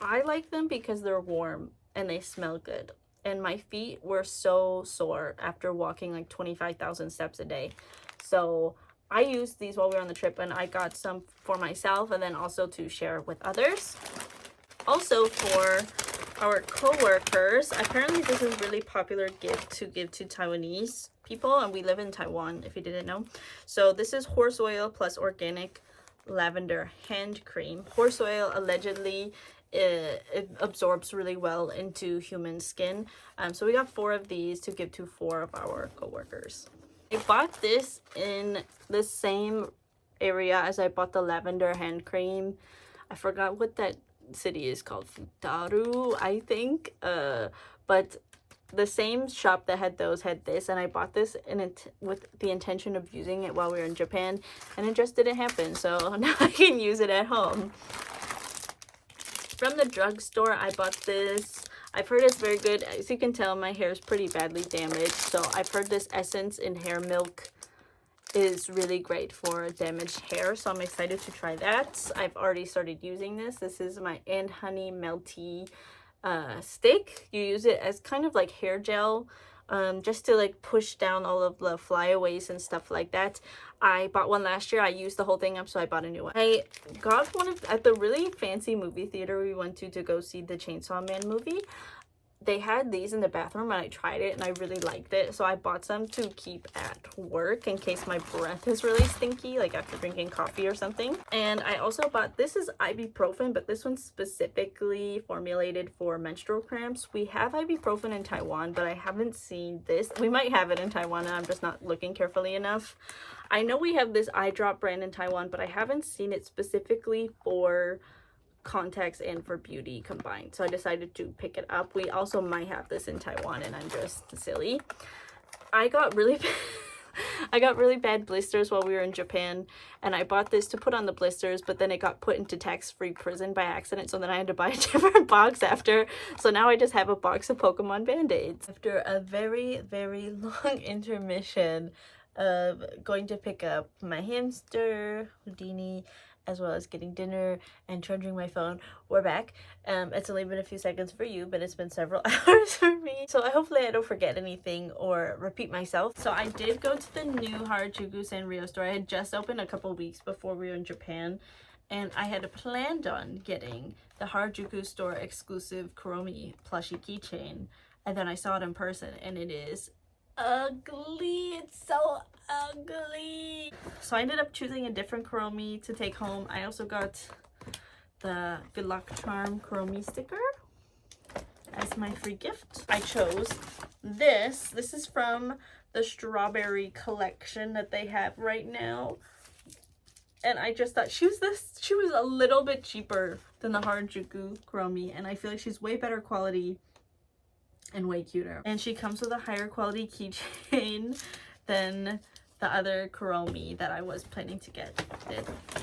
I like them because they're warm and they smell good, and my feet were so sore after walking like 25,000 steps a day. So I used these while we were on the trip, and I got some for myself and then also to share with others. Also for our co-workers, apparently this is a really popular gift to give to Taiwanese people, and we live in Taiwan if you didn't know. So this is horse oil plus organic lavender hand cream. Horse oil allegedly it absorbs really well into human skin. So we got 4 of these to give to 4 of our coworkers. I bought this in the same area as I bought the lavender hand cream. I forgot what that city is called, Futaru, I think. But the same shop that had those had this, and I bought this in it with the intention of using it while we were in Japan, and it just didn't happen. So now I can use it at home. From the drugstore, I bought this. I've heard it's very good. As you can tell, my hair is pretty badly damaged, so I've heard this essence in hair milk is really great for damaged hair, so I'm excited to try that. I've already started using this. This is my And Honey Melty stick. You use it as kind of like hair gel, just to like push down all of the flyaways and stuff like that. I bought one last year. I used the whole thing up, so I bought a new one. I got one at the really fancy movie theater we went to go see the Chainsaw Man movie. They had these in the bathroom, and I tried it and I really liked it, so I bought some to keep at work in case my breath is really stinky, like after drinking coffee or something. And I also bought, this is ibuprofen, but this one's specifically formulated for menstrual cramps. We have ibuprofen in Taiwan, but I haven't seen this. We might have it in Taiwan, and I'm just not looking carefully enough. I know we have this eye drop brand in Taiwan, but I haven't seen it specifically for contacts and for beauty combined, so I decided to pick it up. We also might have this in Taiwan, and I'm just silly. I got really bad blisters while we were in Japan, and I bought this to put on the blisters, but then it got put into tax-free prison by accident, so then I had to buy a different box after. So now I just have a box of Pokemon Band-Aids. After a very long intermission of going to pick up my hamster Houdini, as well as getting dinner and charging my phone, we're back. It's only been a few seconds for you, but it's been several hours for me. So hopefully I don't forget anything or repeat myself. So I did go to the new Harajuku Sanrio store. I had just opened a couple weeks before we were in Japan, and I had planned on getting the Harajuku store exclusive Kuromi plushie keychain, and then I saw it in person, and it is ugly. It's so ugly. So I ended up choosing a different Kuromi to take home. I also got the Good Luck Charm Kuromi sticker as my free gift. I chose this. This is from the strawberry collection that they have right now. And I just thought she was a little bit cheaper than the Harajuku Kuromi, and I feel like she's way better quality and way cuter. And she comes with a higher quality keychain than the other Kuromi that I was planning to get.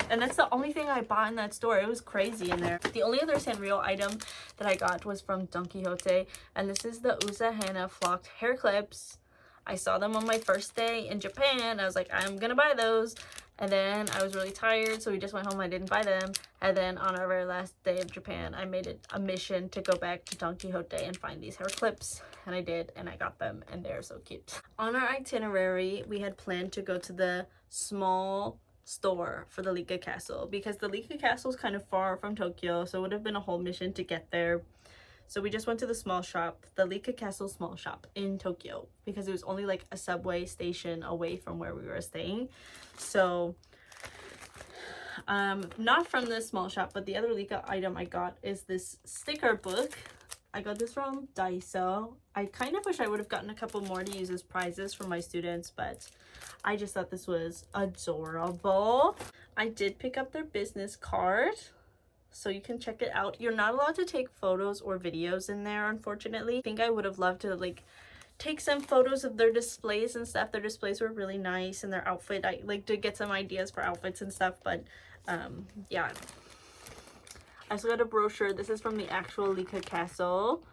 And that's the only thing I bought in that store. It was crazy in there. The only other Sanrio item that I got was from Don Quijote, and this is the Usa Hana flocked hair clips. I saw them on my first day in Japan. I was like, I'm gonna buy those. And then I was really tired, so we just went home. I didn't buy them. And then on our very last day of Japan, I made it a mission to go back to Don Quijote and find these hair clips. And I did, and I got them, and they're so cute. On our itinerary, we had planned to go to the small store for the Lika Castle, because the Lika Castle is kind of far from Tokyo, so it would have been a whole mission to get there. So we just went to the small shop, the Lika Castle small shop in Tokyo, because it was only like a subway station away from where we were staying. So not from this small shop, but the other Lika item I got is this sticker book. I got this from Daiso. I kind of wish I would have gotten a couple more to use as prizes for my students, but I just thought this was adorable. I did pick up their business card, so you can check it out. You're not allowed to take photos or videos in there, unfortunately. I think I would have loved to like take some photos of their displays and stuff. Their displays were really nice, and their outfit, I like to get some ideas for outfits and stuff, but yeah. I also got a brochure. This is from the actual Lika Castle.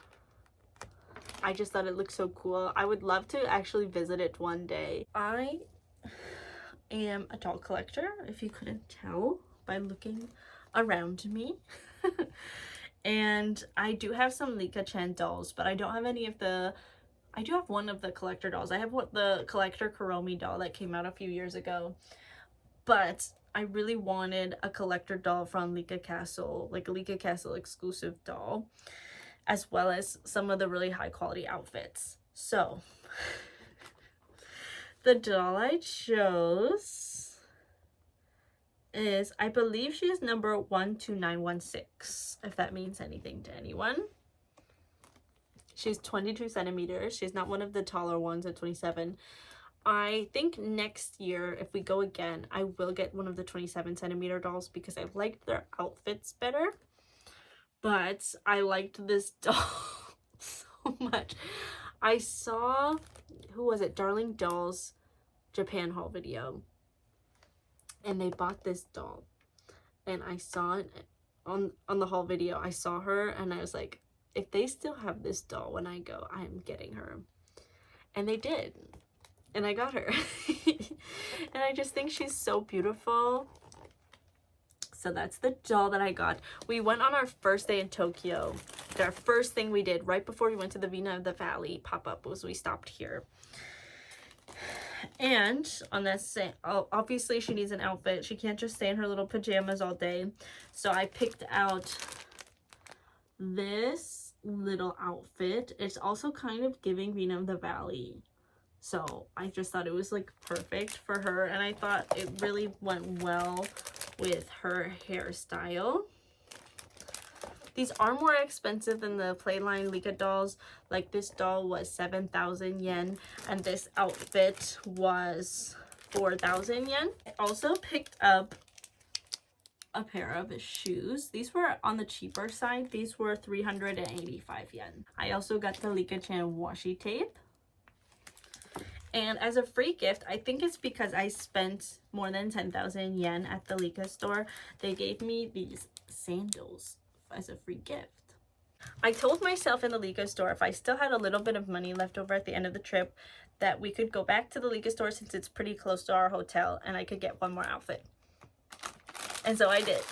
I just thought it looked so cool. I would love to actually visit it one day. I am a doll collector, if you couldn't tell by looking around me. And I do have some Lika-chan dolls, but I don't have any of the, I do have one of the collector dolls. I have the collector Kuromi doll that came out a few years ago, but I really wanted a collector doll from Lika Castle, like a Lika Castle exclusive doll, as well as some of the really high quality outfits. So the doll I chose is, I believe she is number 12916, if that means anything to anyone. She's 22 centimeters. She's not one of the taller ones at 27. I think next year, if we go again, I will get one of the 27 centimeter dolls because I liked their outfits better. But I liked this doll so much. I saw, who was it? Darling Dolls Japan haul video. And they bought this doll. And I saw it on the haul video. I saw her and I was like, if they still have this doll when I go, I'm getting her. And they did. And I got her. And I just think she's so beautiful. So that's the doll that I got. We went on our first day in Tokyo. Our first thing we did right before we went to the Vina of the Valley pop-up was we stopped here. And on that same, obviously she needs an outfit. She can't just stay in her little pajamas all day. So I picked out this little outfit. It's also kind of giving Vina of the Valley. So I just thought it was like perfect for her. And I thought it really went well with her hairstyle. These are more expensive than the Playline Lika dolls. Like this doll was 7,000 yen and this outfit was 4,000 yen. I also picked up a pair of shoes. These were on the cheaper side. These were 385 yen. I also got the Lika-chan washi tape. And as a free gift, I think it's because I spent more than 10,000 yen at the Lika store, they gave me these sandals as a free gift. I told myself in the Lika store if I still had a little bit of money left over at the end of the trip that we could go back to the Lika store since it's pretty close to our hotel and I could get one more outfit. And so I did.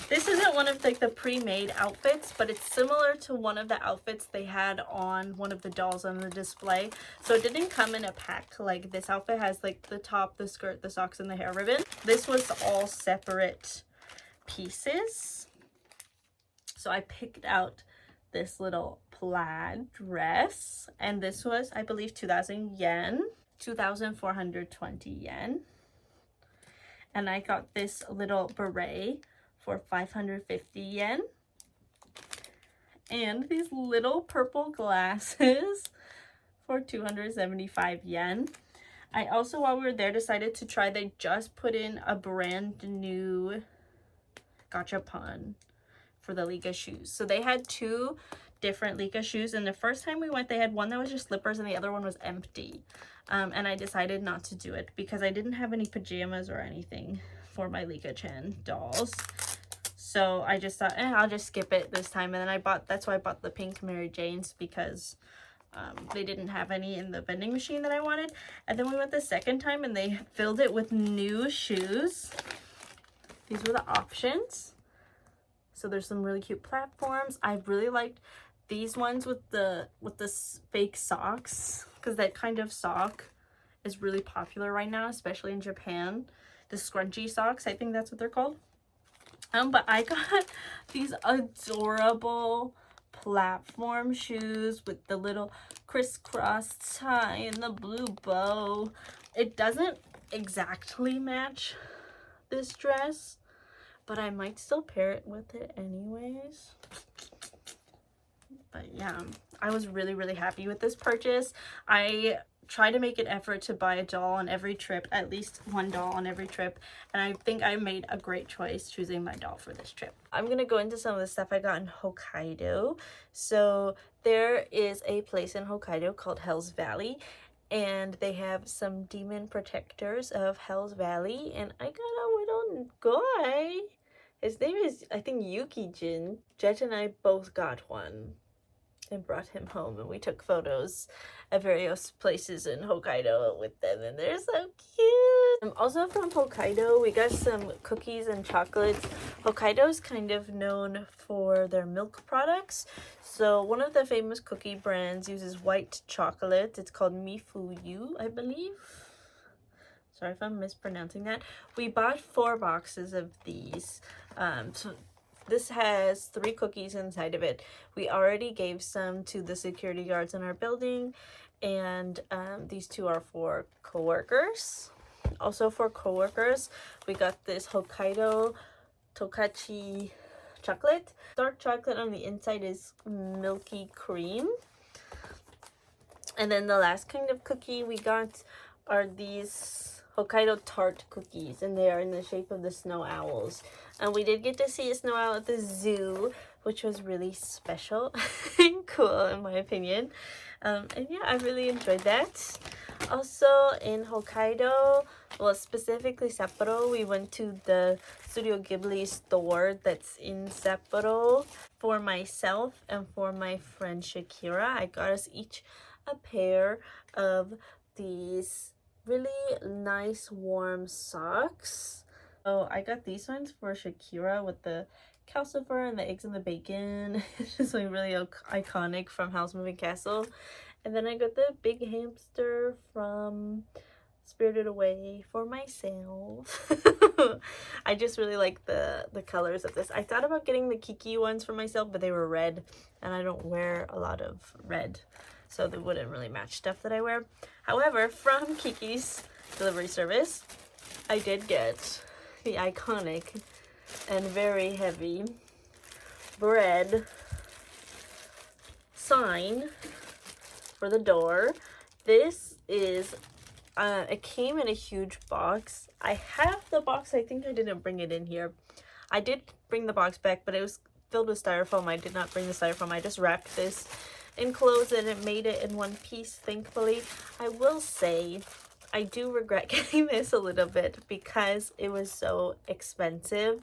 This isn't one of like the pre-made outfits, but it's similar to one of the outfits they had on one of the dolls on the display. So it didn't come in a pack. Like this outfit has like the top, the skirt, the socks, and the hair ribbon. This was all separate pieces. So I picked out this little plaid dress, and this was, I believe, 2,000 yen, 2,420 yen. And I got this little beret for 550 yen. And these little purple glasses for 275 yen. I also, while we were there, decided to try, they just put in a brand new gachapon for the Lika shoes. So they had two different Lika shoes, and the first time we went, they had one that was just slippers and the other one was empty. And I decided not to do it because I didn't have any pajamas or anything for my Lika-chan dolls. So I just thought, I'll just skip it this time. And then that's why I bought the pink Mary Janes, because they didn't have any in the vending machine that I wanted. And then we went the second time and they filled it with new shoes. These were the options. So there's some really cute platforms. I really liked these ones with the fake socks, because that kind of sock is really popular right now, especially in Japan. The scrunchy socks, I think that's what they're called. But I got these adorable platform shoes with the little crisscross tie and the blue bow. It doesn't exactly match this dress, but I might still pair it with it anyways. But yeah, I was really, really happy with this purchase. I try to make an effort to buy a doll on every trip, at least one doll on every trip, and I think I made a great choice choosing my doll for this trip. I'm gonna go into some of the stuff I got in Hokkaido. So there is a place in Hokkaido called Hell's Valley, and they have some demon protectors of Hell's Valley, and I got a little guy. His name is, I think, Yuki-jin. Jet and I both got one and brought him home, and we took photos at various places in Hokkaido with them, and they're so cute. Also from Hokkaido, we got some cookies and chocolates. Hokkaido is kind of known for their milk products, so one of the famous cookie brands uses white chocolate. It's called Mifuyu, I believe. Sorry if I'm mispronouncing that. We bought 4 boxes of these. So this has 3 cookies inside of it. We already gave some to the security guards in our building, and these 2 are for coworkers. also for coworkers, we got this Hokkaido Tokachi chocolate. Dark chocolate on the inside is milky cream. And then the last kind of cookie we got are these Hokkaido tart cookies, and they are in the shape of the snow owls. And we did get to see a snow owl at the zoo, which was really special and cool in my opinion. And yeah, I really enjoyed that. Also in Hokkaido, well, specifically Sapporo, we went to the Studio Ghibli store that's in Sapporo. For myself and for my friend Shakira, I got us each a pair of these really nice warm socks. So I got these ones for Shakira with the calcifer and the eggs and the bacon. It's just like really iconic from Howl's Moving Castle. And then I got the big hamster from Spirited Away for myself. I just really like the colors of this. I thought about getting the Kiki ones for myself, but they were red, and I don't wear a lot of red, so they wouldn't really match stuff that I wear. However, from Kiki's delivery service, I did get the iconic and very heavy bread sign for the door. This is it came in a huge box. I have the box. I think I didn't bring it in here. I did bring the box back, but it was filled with styrofoam. I did not bring the styrofoam. I just wrapped this and closed it and made it in one piece, thankfully. I will say I do regret getting this a little bit because it was so expensive.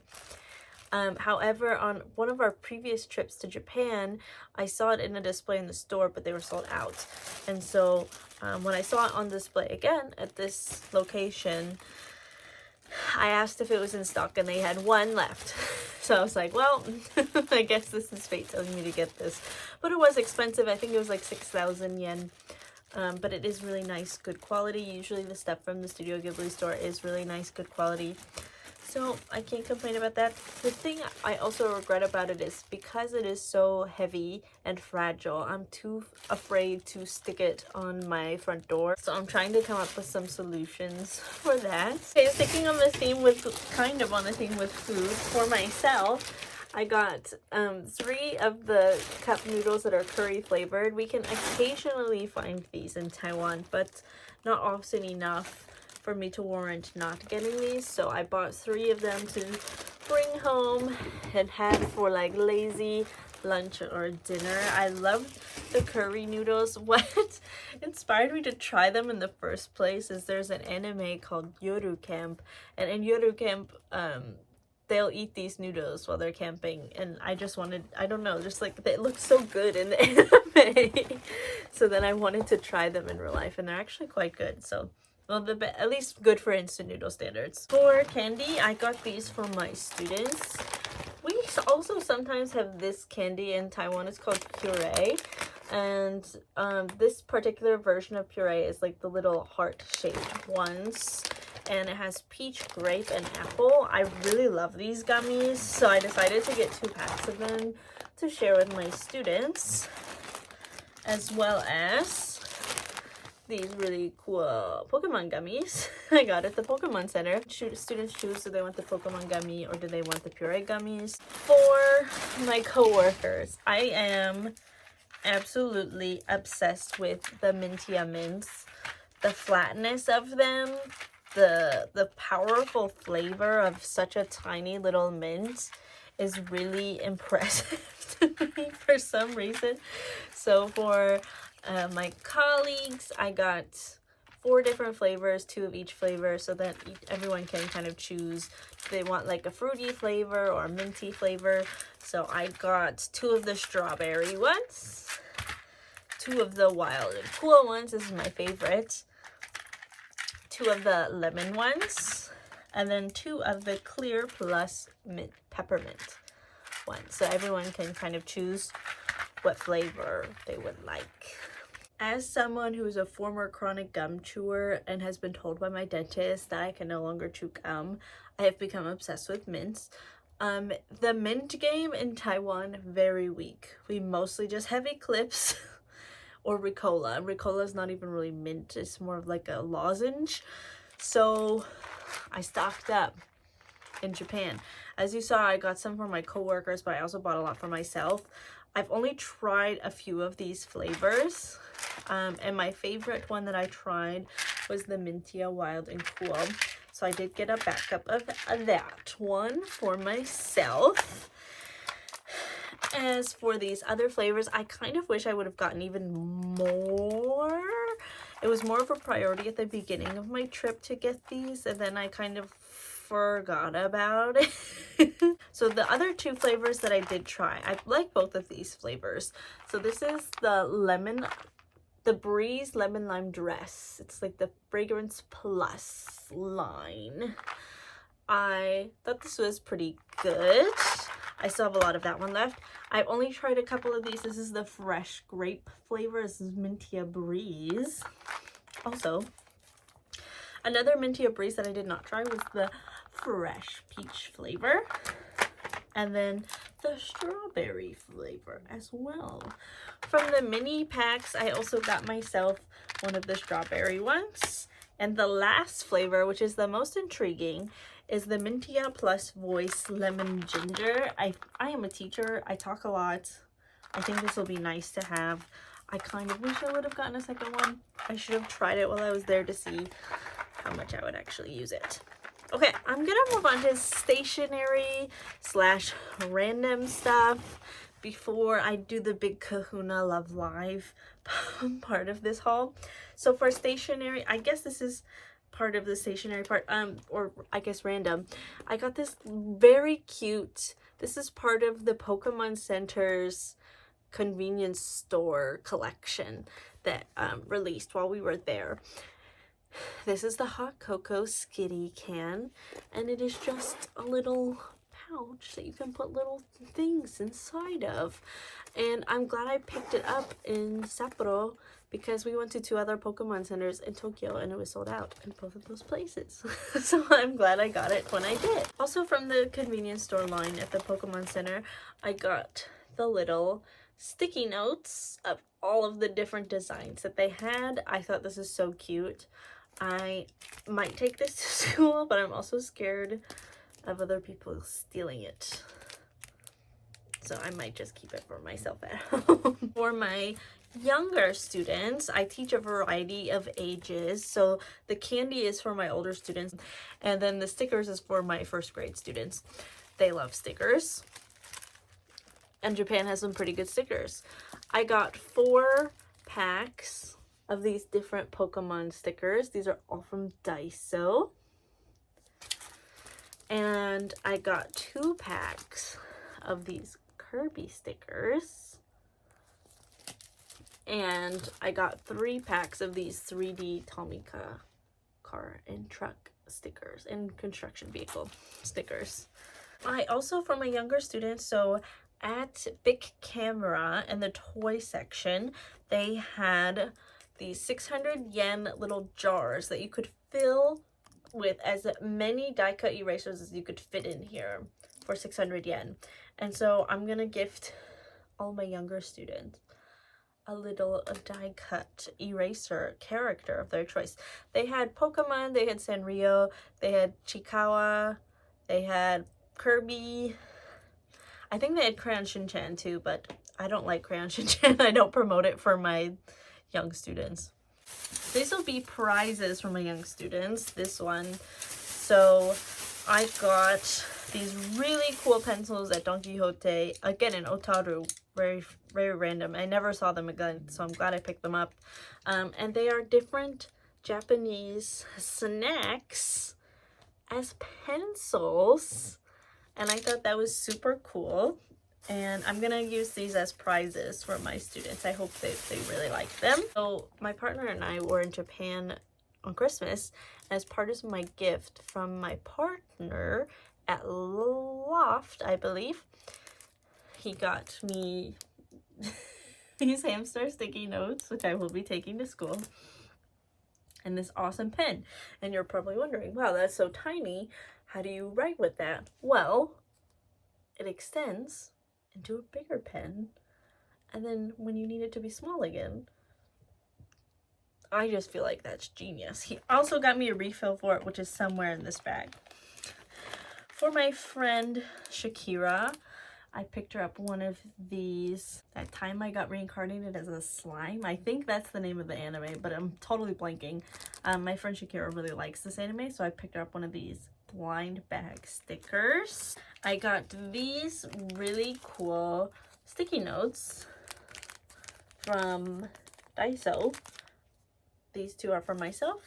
However, on one of our previous trips to Japan, I saw it in a display in the store, but they were sold out. And so when I saw it on display again at this location, I asked if it was in stock, and they had one left. So I was like, well, I guess this is fate telling me to get this. But it was expensive. I think it was like 6,000 yen. But it is really nice, good quality. Usually the stuff from the Studio Ghibli store is really nice, good quality. So I can't complain about that. The thing I also regret about it is because it is so heavy and fragile, I'm too afraid to stick it on my front door. So I'm trying to come up with some solutions for that. Okay, sticking on the theme with, kind of on the theme with food, for myself, I got 3 of the cup noodles that are curry flavored. We can occasionally find these in Taiwan, but not often enough for me to warrant not getting these. So I bought 3 of them to bring home and have for like lazy lunch or dinner. I love the curry noodles. What inspired me to try them in the first place is there's an anime called Yoru Camp, and in Yoru Camp they'll eat these noodles while they're camping, and I just wanted, I don't know, just like they look so good in the anime. So then I wanted to try them in real life, and they're actually quite good. So, well, at least good for instant noodle standards. For candy, I got these for my students. We also sometimes have this candy in Taiwan. It's called puree, and this particular version of puree is like the little heart-shaped ones, and it has peach, grape, and apple. I really love these gummies, so I decided to get 2 packs of them to share with my students, as well as these really cool Pokemon gummies I got at the Pokemon Center. Students choose, do they want the Pokemon gummy or do they want the puree gummies. For my coworkers, I am absolutely obsessed with the Mintia mints. The flatness of them, the powerful flavor of such a tiny little mint is really impressive to me for some reason. So for my colleagues, I got 4 different flavors, 2 of each flavor, so that everyone can kind of choose if they want like a fruity flavor or a minty flavor. So I got 2 of the strawberry ones, 2 of the wild and cool ones, this is my favorite, 2 of the lemon ones, and then 2 of the clear plus mint peppermint ones. So everyone can kind of choose what flavor they would like. As someone who is a former chronic gum chewer and has been told by my dentist that I can no longer chew gum, I have become obsessed with mints. The mint game in Taiwan, very weak. We mostly just have Eclipse or Ricola. Ricola is not even really mint, it's more of like a lozenge. So I stocked up in Japan. As you saw, I got some for my coworkers, but I also bought a lot for myself. I've only tried a few of these flavors, and my favorite one that I tried was the Mintia Wild and Cool. So I did get a backup of that one for myself. As for these other flavors, I kind of wish I would have gotten even more. It was more of a priority at the beginning of my trip to get these, and then I kind of forgot about it. So the other two flavors that I did try, I like both of these flavors. So this is the Breeze Lemon Lime Dress. It's like the Fragrance Plus line. I thought this was pretty good. I still have a lot of that one left. I've only tried a couple of these. This is the fresh grape flavor. This is Mintia Breeze. Also, another Mintia Breeze that I did not try was the fresh peach flavor. And then the strawberry flavor as well. From the mini packs, I also got myself one of the strawberry ones. And the last flavor, which is the most intriguing, is the Mintia Plus Voice Lemon Ginger. I am a teacher. I talk a lot. I think this will be nice to have. I kind of wish I would have gotten a second one. I should have tried it while I was there to see how much I would actually use it. Okay, I'm gonna move on to stationery slash random stuff before I do the big Kahuna Love Live part of this haul. So for stationery, I guess this is part of the stationery part, or I guess random. I got this very cute, this is part of the Pokemon Center's convenience store collection that released while we were there. This is the Hot Cocoa Skitty can, and it is just a little pouch that you can put little things inside of. And I'm glad I picked it up in Sapporo because we went to 2 other Pokemon centers in Tokyo and it was sold out in both of those places. So I'm glad I got it when I did. Also from the convenience store line at the Pokemon Center, I got the little sticky notes of all of the different designs that they had. I thought this is so cute. I might take this to school, but I'm also scared of other people stealing it. So I might just keep it for myself at home. For my younger students, I teach a variety of ages. So the candy is for my older students, and then the stickers is for my first grade students. They love stickers. And Japan has some pretty good stickers. I got 4 packs of these different Pokemon stickers. These are all from Daiso. And I got 2 packs of these Kirby stickers. And I got 3 packs of these 3D Tomika car and truck stickers and construction vehicle stickers. I also, for my younger students, so at Big Camera in the toy section, they had these 600 yen little jars that you could fill with as many die cut erasers as you could fit in here for 600 yen. And so I'm gonna gift all my younger students a die cut eraser character of their choice. They had Pokemon, they had Sanrio, they had Chikawa, they had Kirby. I think they had Crayon Shin-chan too, but I don't like Crayon Shin-chan. I don't promote it for my young students. These will be prizes for my young students, this one. So I got these really cool pencils at Don Quixote, again in Otaru, very, very random. I never saw them again, so I'm glad I picked them up. And they are different Japanese snacks as pencils. And I thought that was super cool. And I'm gonna use these as prizes for my students. I hope they really like them. So my partner and I were in Japan on Christmas. As part of my gift from my partner at Loft, I believe, he got me these hamster sticky notes, which I will be taking to school, and this awesome pen. And you're probably wondering, wow, that's so tiny. How do you write with that? Well, it extends into a bigger pen, and then when you need it to be small again, I just feel like that's genius. He also got me a refill for it, which is somewhere in this bag. For my friend Shakira, I picked her up one of these. That time I got reincarnated as a slime. I think that's the name of the anime, but I'm totally blanking. My friend Shakira really likes this anime, so I picked her up one of these blind bag stickers. I got these really cool sticky notes from Daiso. These two are for myself.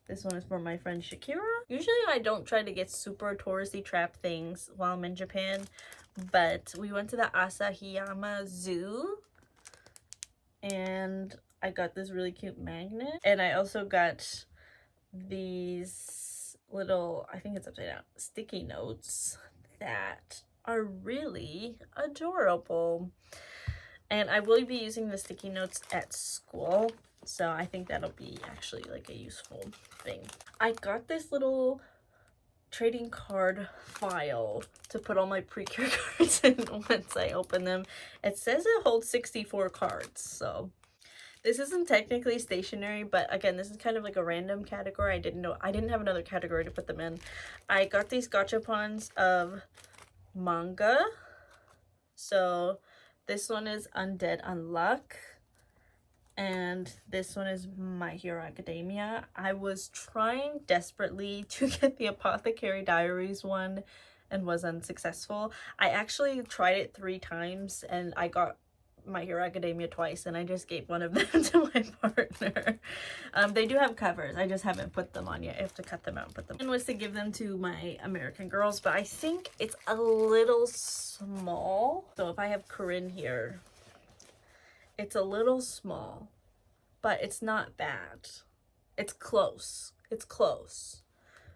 This one is for my friend Shakira. Usually I don't try to get super touristy trap things while I'm in Japan, but we went to the Asahiyama Zoo and I got this really cute magnet. And I also got these little, I think it's upside down, sticky notes that are really adorable. And I will be using the sticky notes at school, so I think that'll be actually like a useful thing. I got this little trading card file to put all my Precure cards in once I open them. It says it holds 64 cards, so this isn't technically stationary, but again, this is kind of like a random category. I didn't have another category to put them in. I got these gachapons of manga. So this one is Undead Unluck, and this one is My Hero Academia. I was trying desperately to get the Apothecary Diaries one and was unsuccessful. I actually tried it 3 times and I got My Hero Academia twice, and I just gave one of them to my partner. They do have covers, I just haven't put them on yet. I have to cut them out and put them on. And was to give them to my American Girls, but I think it's a little small. So if I have Corinne here, it's a little small, but it's not bad. It's close. It's close.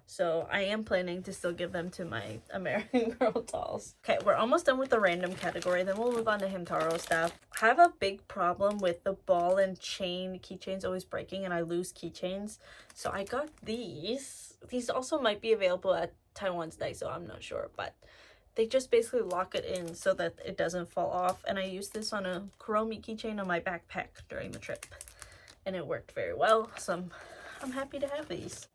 So I am planning to still give them to my American Girl dolls. Okay, we're almost done with the random category. Then we'll move on to Hamtaro stuff. I have a big problem with the ball and chain keychains always breaking, and I lose keychains. So I got these. These also might be available at Taiwan's Daiso, I'm not sure, but they just basically lock it in so that it doesn't fall off. And I used this on a Kuromi keychain on my backpack during the trip, and it worked very well. So I'm happy to have these.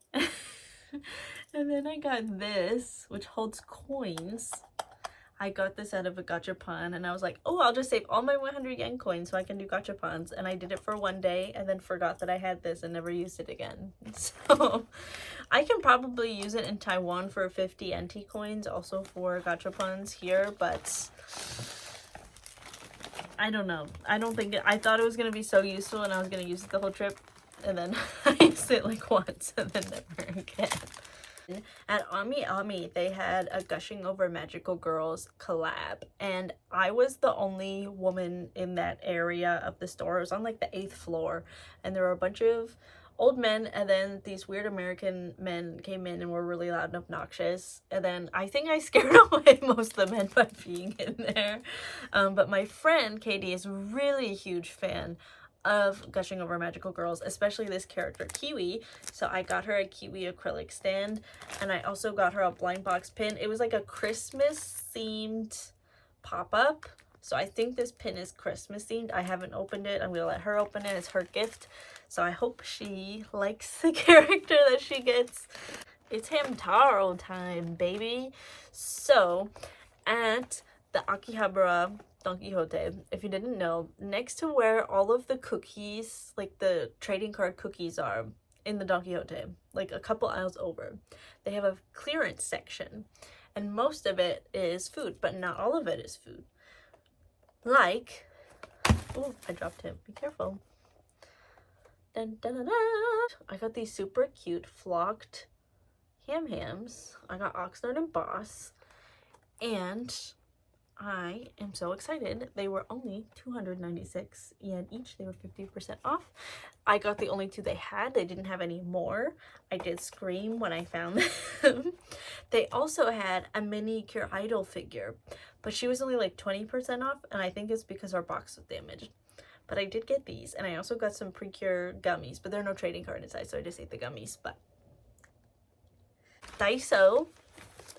And then I got this, which holds coins. I got this out of a gachapon, and I was like, oh, I'll just save all my 100 yen coins so I can do gachapons. And I did it for one day and then forgot that I had this and never used it again. So I can probably use it in Taiwan for 50 NT coins, also for gachapons here, but I don't know. I thought it was going to be so useful and I was going to use it the whole trip. And then I used it like once and then never again. At Ami Ami, they had a Gushing Over Magical Girls collab, and I was the only woman in that area of the store. It was on like the 8th floor, and there were a bunch of old men, and then these weird American men came in and were really loud and obnoxious, and then I think I scared away most of the men by being in there. But my friend Katie is really a huge fan of Gushing Over Magical Girls, especially this character Kiwi, so I got her a Kiwi acrylic stand, and I also got her a blind box pin. It was like a Christmas themed pop-up, so I think this pin is Christmas themed. I haven't opened it. I'm gonna let her open it. It's her gift, so I hope she likes the character that she gets. It's Hamtaro time, baby. So at the Akihabara Don Quijote, if you didn't know, next to where all of the cookies, like the trading card cookies are in the Don Quijote, like a couple aisles over, they have a clearance section, and most of it is food, but not all of it is food. Like, oh, I dropped him, be careful. Dun, dun, dun, dun. I got these super cute flocked hams. I got Oxnard and Boss, and I am so excited. They were only 296 yen each. They were 50% off. I got the only 2 they had. They didn't have any more. I did scream when I found them. They also had a mini Cure Idol figure, but she was only like 20% off, and I think it's because our box was damaged. But I did get these, and I also got some Precure gummies, but there are no trading card inside, so I just ate the gummies. But Daiso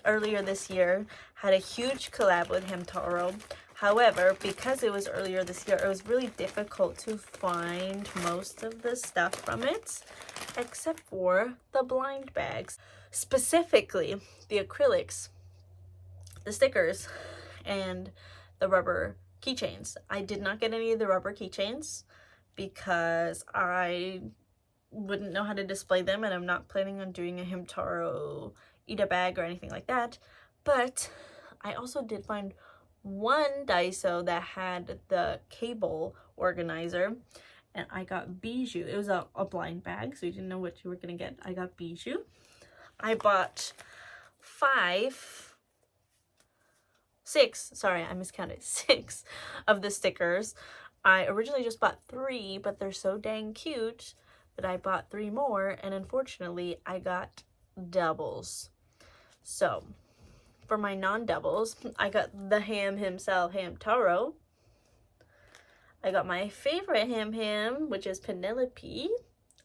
earlier this year had a huge collab with Hamtaro. However, because it was earlier this year, it was really difficult to find most of the stuff from it, except for the blind bags. Specifically, the acrylics, the stickers, and the rubber keychains. I did not get any of the rubber keychains because I wouldn't know how to display them, and I'm not planning on doing a Hamtaro Ida bag or anything like that. But I also did find one Daiso that had the cable organizer, and I got Bijou. It was a blind bag, so you didn't know what you were gonna get. I got Bijou. I bought six, I miscounted, 6 of the stickers. I originally just bought 3, but they're so dang cute that I bought 3 more, and unfortunately I got doubles. So for my non-doubles, I got the Ham himself, Hamtaro. I got my favorite Ham, which is Penelope.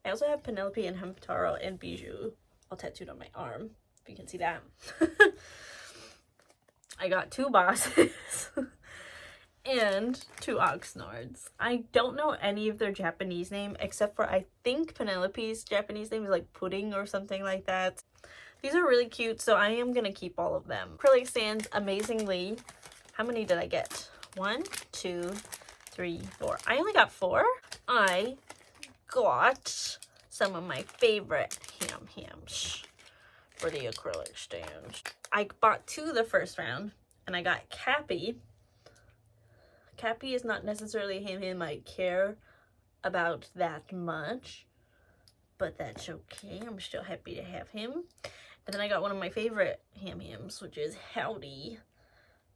I also have Penelope and Hamtaro and Bijou all tattooed on my arm, if you can see that. I got 2 bosses and 2 Oxnards. I don't know any of their Japanese name, except for I think Penelope's Japanese name is like Pudding or something like that. These are really cute, so I am gonna keep all of them. Acrylic stands, amazingly. How many did I get? 1, 2, 3, 4. I only got 4. I got some of my favorite hams for the acrylic stand. I bought 2 the first round, and I got Cappy. Cappy is not necessarily a ham I care about that much, but that's okay. I'm still happy to have him. And then I got one of my favorite hams, which is Howdy.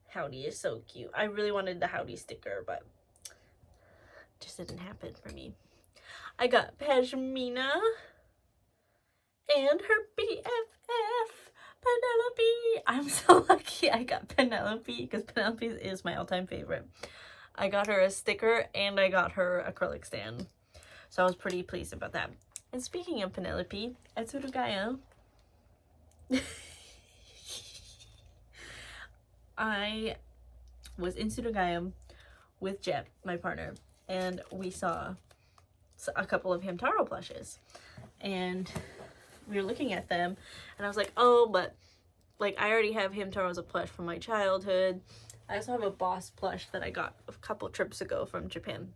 Howdy is so cute. I really wanted the Howdy sticker, but it just didn't happen for me. I got Pashmina and her BFF, Penelope. I'm so lucky I got Penelope because Penelope is my all-time favorite. I got her a sticker and I got her acrylic stand. So I was pretty pleased about that. And speaking of Penelope, at Surugaya, I was in Surugaya with Jet, my partner, and we saw a couple of Hamtaro plushes. And we were looking at them, and I was like, oh, but like I already have Hamtaro as a plush from my childhood. I also have a Boss plush that I got a couple trips ago from Japan.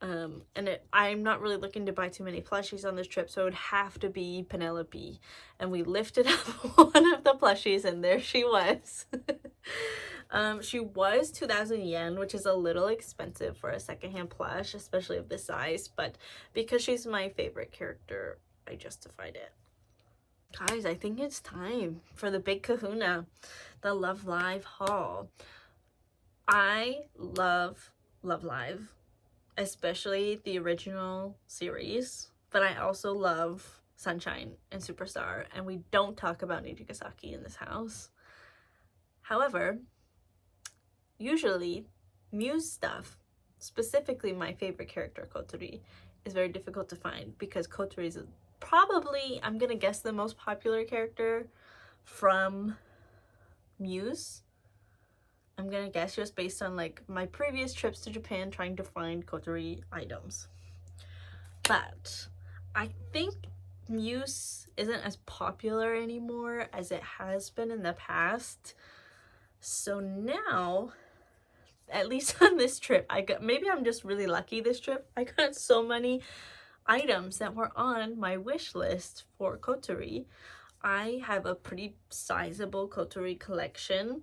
And I'm not really looking to buy too many plushies on this trip, so it would have to be Penelope. And we lifted up one of the plushies, and there she was. She was 2,000 yen, which is a little expensive for a secondhand plush, especially of this size, but because she's my favorite character, I justified it. Guys, I think it's time for the big kahuna, the Love Live haul. I love Love Live, especially the original series, but I also love Sunshine and Superstar, and we don't talk about Nijigasaki in this house. However, usually Muse stuff, specifically my favorite character, Kotori, is very difficult to find because Kotori is probably, I'm gonna guess, the most popular character from Muse. I'm gonna guess just based on like my previous trips to Japan trying to find Kotori items. But I think Muse isn't as popular anymore as it has been in the past. So now, at least on this trip, maybe I'm just really lucky this trip. I got so many items that were on my wish list for Kotori. I have a pretty sizable Kotori collection,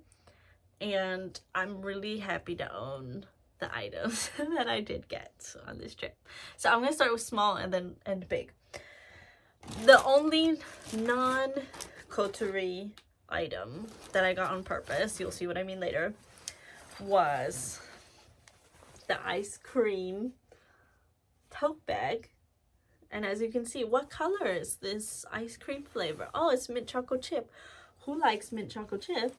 and I'm really happy to own the items that I did get on this trip. So I'm gonna start with small and then big. The only non-Kotori item that I got on purpose, you'll see what I mean later, was the ice cream tote bag. And as you can see, what color is this ice cream flavor? Oh, it's mint chocolate chip. Who likes mint chocolate chip?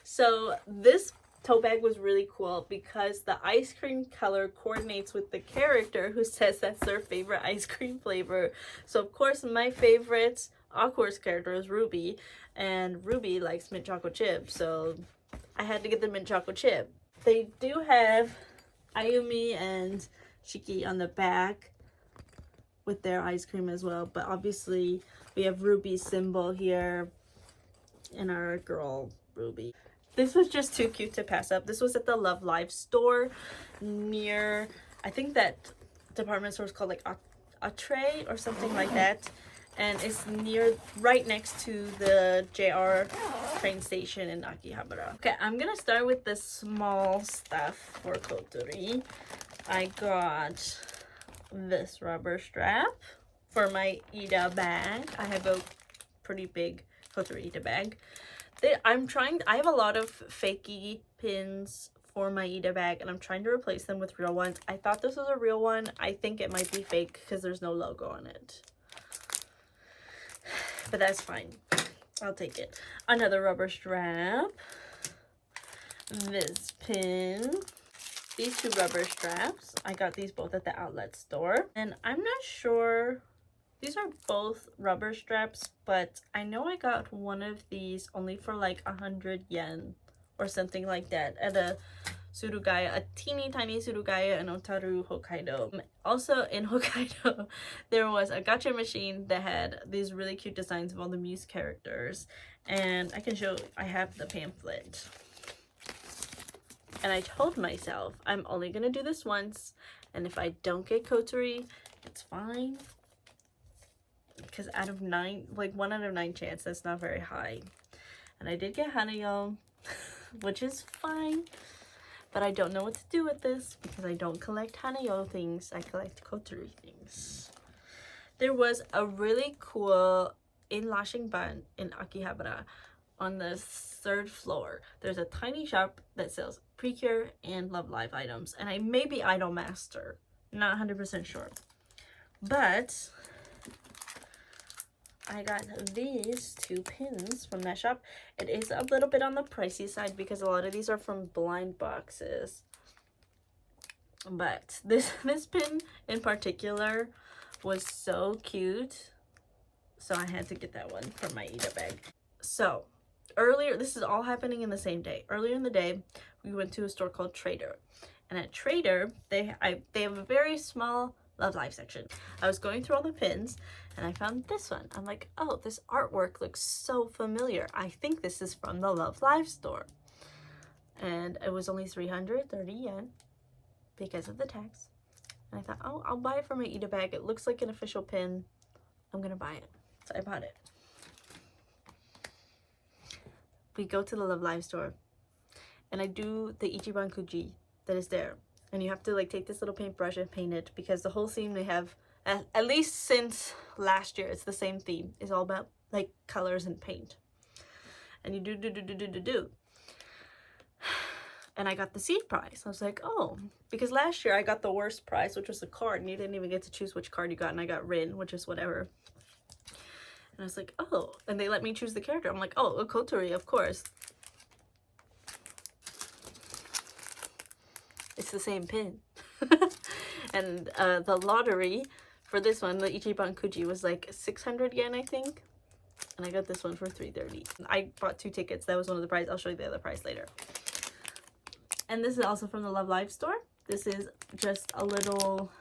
So this tote bag was really cool because the ice cream color coordinates with the character who says that's their favorite ice cream flavor. So of course my favorites Awkward's character is Ruby, and Ruby likes mint chocolate chip, so I had to get the mint chocolate chip. They do have Ayumi and Shiki on the back with their ice cream as well, but obviously we have Ruby's symbol here and our girl Ruby. This was just too cute to pass up. This was at the Love Live store near, I think that department store is called like Atre or something like that, and it's near, right next to the JR train station in Akihabara. Okay, I'm gonna start with the small stuff for Kotori. I got this rubber strap for my Ida bag. I have a pretty big Kotori Ida bag. I have a lot of fakey pins for my Ida bag, and I'm trying to replace them with real ones. I thought this was a real one. I think it might be fake because there's no logo on it. But that's fine. I'll take it. Another rubber strap. This pin. These two rubber straps. I got these both at the outlet store. And I'm not sure. These are both rubber straps, but I know I got one of these only for like 100 yen or something like that at a Surugaya, a teeny tiny Surugaya in Otaru, Hokkaido. Also in Hokkaido, there was a gacha machine that had these really cute designs of all the Muse characters. And I can show, I have the pamphlet. And I told myself, I'm only gonna do this once, and if I don't get Kotori, it's fine. Because out of 9, like 1 out of 9 chance, that's not very high. And I did get Hanayo, which is fine. But I don't know what to do with this because I don't collect Hanayo things. I collect Kotori things. There was a really cool, in Lashingban in Akihabara, on the 3rd floor, there's a tiny shop that sells Precure and Love Live items. And I may be Idol Master. Not 100% sure. But I got these 2 pins from that shop. It is a little bit on the pricey side because a lot of these are from blind boxes. But this pin in particular was so cute. So I had to get that one for my Ida bag. So earlier, this is all happening in the same day. Earlier in the day, we went to a store called Trader. And at Trader, they have a very small Love Live section. I was going through all the pins and I found this one. I'm like, oh, this artwork looks so familiar. I think this is from the Love Live store. And it was only 330 yen because of the tax. And I thought, oh, I'll buy it for my Ida bag. It looks like an official pin. I'm gonna buy it. So I bought it. We go to the Love Live store and I do the Ichiban Kuji that is there. And you have to like take this little paintbrush and paint it because the whole theme they have, at least since last year, it's the same theme. It's all about like colors and paint. And you do. And I got the seed prize. I was like, oh, because last year I got the worst prize, which was a card, and you didn't even get to choose which card you got, and I got Rin, which is whatever. And I was like, oh, and they let me choose the character. I'm like, oh, a Kotori, of course. It's the same pin. And the lottery for this one, the Ichiban Kuji, was like 600 yen, I think. And I got this one for 330. I bought 2 tickets. That was one of the prizes. I'll show you the other prize later. And this is also from the Love Live store. This is just a little,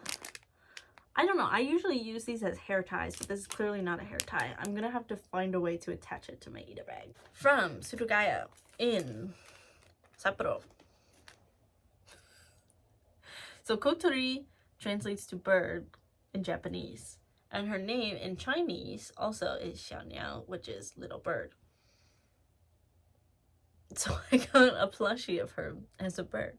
I don't know. I usually use these as hair ties, but this is clearly not a hair tie. I'm going to have to find a way to attach it to my Ida bag. From Surugaya in Sapporo. So Kotori translates to bird in Japanese. And her name in Chinese also is Xiaoniao, which is little bird. So I got a plushie of her as a bird.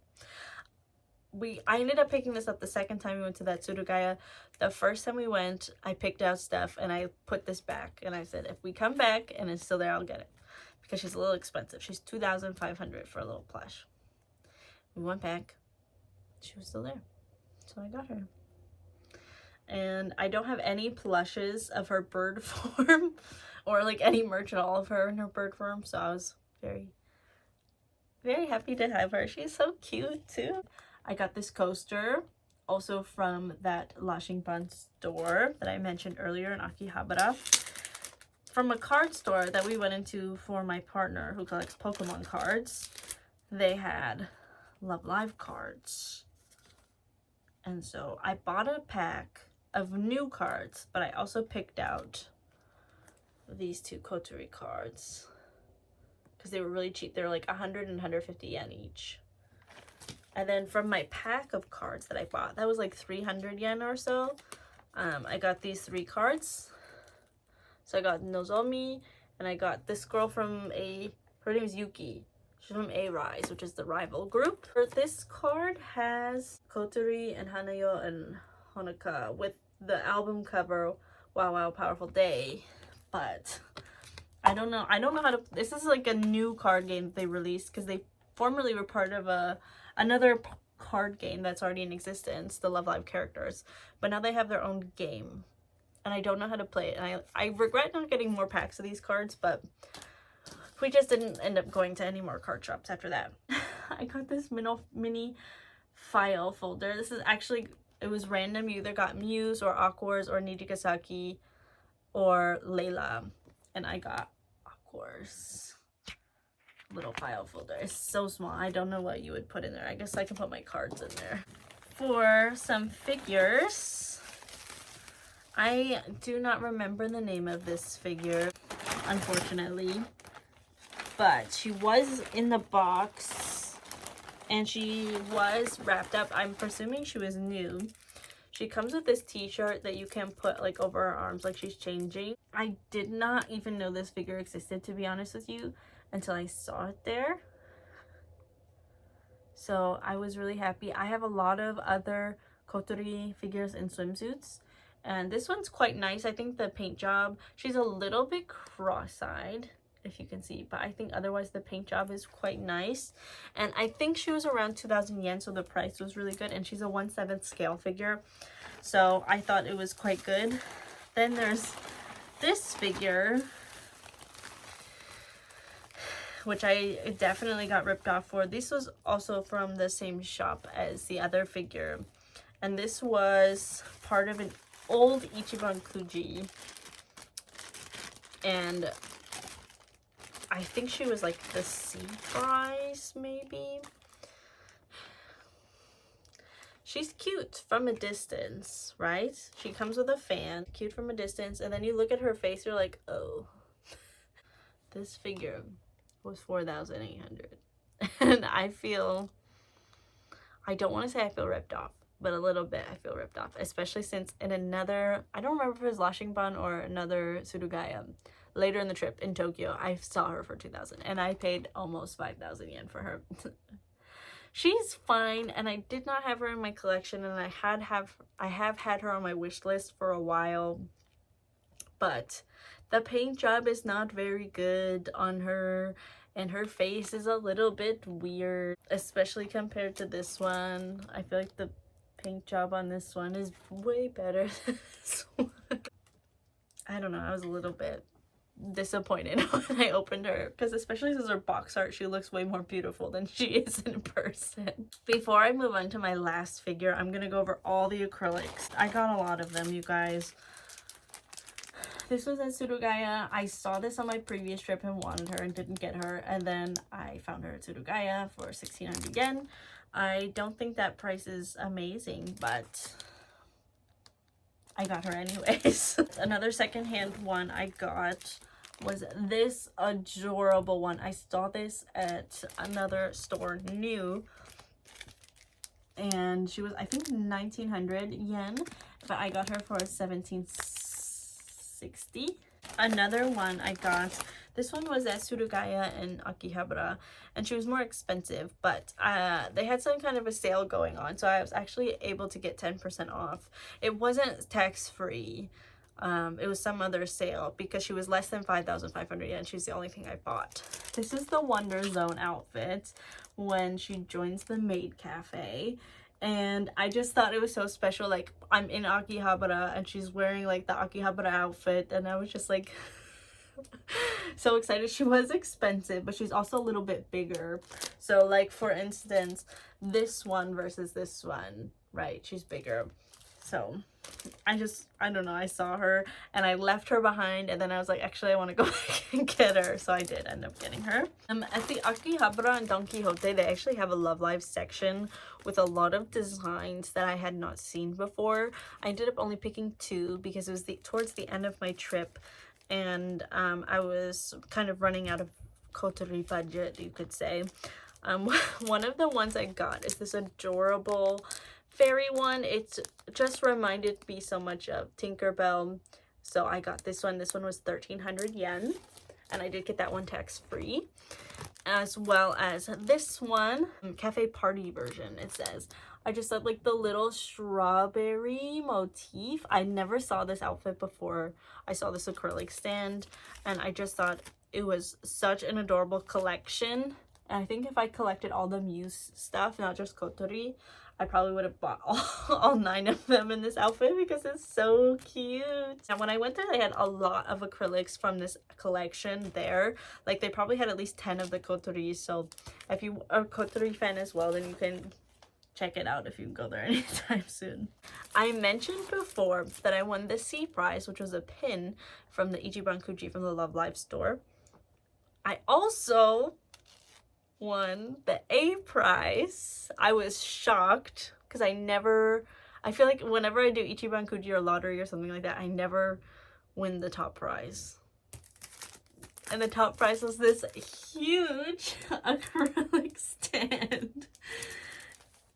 I ended up picking this up the second time we went to that Surugaya. The first time we went, I picked out stuff and I put this back. And I said, if we come back and it's still there, I'll get it. Because she's a little expensive. She's 2,500 for a little plush. We went back. She was still there. So I got her. And I don't have any plushes of her bird form. Or like any merch at all of her in her bird form. So I was very happy to have her. She's so cute too. I got this coaster also from that Lashingban store that I mentioned earlier in Akihabara. from a card store that we went into for my partner who collects Pokemon cards. They had Love Live cards. And so I bought a pack of new cards, but I also picked out these two Kotori cards because they were really cheap. They were like 100 and 150 yen each. And then from my pack of cards that I bought, that was like 300 yen or so, I got these 3 cards. So I got Nozomi, and I got this girl from her name is Yuki. She's from A-Rise, which is the rival group. This card has Kotori and Hanayo and Honoka with the album cover, Wow Wow Powerful Day. But I don't know how to, this is like a new card game that they released because they formerly were part of another card game that's already in existence, the Love Live characters. But now they have their own game. And I don't know how to play it. And I regret not getting more packs of these cards, but we just didn't end up going to any more card shops after that. I got this mini file folder. This is actually, it was random. You either got Muse or Aquars or Nijigasaki or Layla. And I got Aquars. Little file folder. It's so small. I don't know what you would put in there. I guess I can put my cards in there. For some figures, I do not remember the name of this figure, unfortunately, but she was in the box and she was wrapped up. I'm presuming she was new. She comes with this t-shirt that you can put like over her arms like she's changing. I did not even know this figure existed, to be honest with you, until I saw it there. So I was really happy. I have a lot of other Kotori figures in swimsuits, and this one's quite nice. I think the paint job, she's a little bit cross-eyed, if you can see, but I think otherwise the paint job is quite nice. And I think she was around 2,000 yen, so the price was really good. And she's a 1/7 scale figure, so I thought it was quite good. Then there's this figure, which I definitely got ripped off for. This was also from the same shop as the other figure, and this was part of an old Ichiban Kuji, and I think she was like the sea prize, maybe. She's cute from a distance, right? She comes with a fan, cute from a distance, and then you look at her face, you're like, oh. This figure was 4,800, and I don't want to say I feel ripped off, but a little bit I feel ripped off, especially since in another, I don't remember if it was Lashingban or another Surugaya, later in the trip in Tokyo, I saw her for 2,000 and I paid almost 5,000 yen for her. She's fine, and I did not have her in my collection, and I have had her on my wish list for a while, but the paint job is not very good on her, and her face is a little bit weird, especially compared to this one. I feel like the paint job on this one is way better than this one. I don't know, I was a little bit disappointed when I opened her, because especially since her box art, she looks way more beautiful than she is in person. Before I move on to my last figure, I'm gonna go over all the acrylics. I got a lot of them, you guys. This was at Surugaya. I saw this on my previous trip and wanted her and didn't get her, and then I found her at Surugaya for 1,600 yen. I don't think that price is amazing, but I got her anyways. Another secondhand one I got was this adorable one. I saw this at another store new, and she was, I think, 1,900 yen, but I got her for 1,760. Another one I got, this one was at Surugaya in Akihabara, and she was more expensive, but they had some kind of a sale going on, so I was actually able to get 10% off. It wasn't tax-free. It was some other sale, because she was less than 5,500 yen. She's the only thing I bought. This is the Wonder Zone outfit when she joins the maid cafe. And I just thought it was so special. Like, I'm in Akihabara and she's wearing like the Akihabara outfit, and I was just like so excited. She was expensive, but she's also a little bit bigger. So like, for instance, this one versus this one, right? She's bigger. So I don't know, I saw her and I left her behind, and then I was like, actually I want to go back and get her, so I did end up getting her. At the Akihabara and Don Quijote, they actually have a Love Live section with a lot of designs that I had not seen before. I ended up only picking 2 because it was towards the end of my trip, and I was kind of running out of coterie budget, you could say. One of the ones I got is this adorable fairy one. It's just reminded me so much of Tinkerbell, so I got this one. This one was 1,300 yen, and I did get that one tax free, as well as this one, cafe party version. It says, I just love like the little strawberry motif. I never saw this outfit before I saw this acrylic stand, and I just thought it was such an adorable collection. And I think if I collected all the Muse stuff, not just Kotori, I probably would have bought all 9 of them in this outfit because it's so cute. And when I went there, they had a lot of acrylics from this collection there. Like, they probably had at least 10 of the Kotoris. So if you are a Kotori fan as well, then you can check it out if you go there anytime soon. I mentioned before that I won the C prize, which was a pin from the Ichiban Kuji from the Love Live store. I also won the A prize. I was shocked because I feel like whenever I do Ichiban Kuji or lottery or something like that, I never win the top prize. And the top prize was this huge acrylic stand.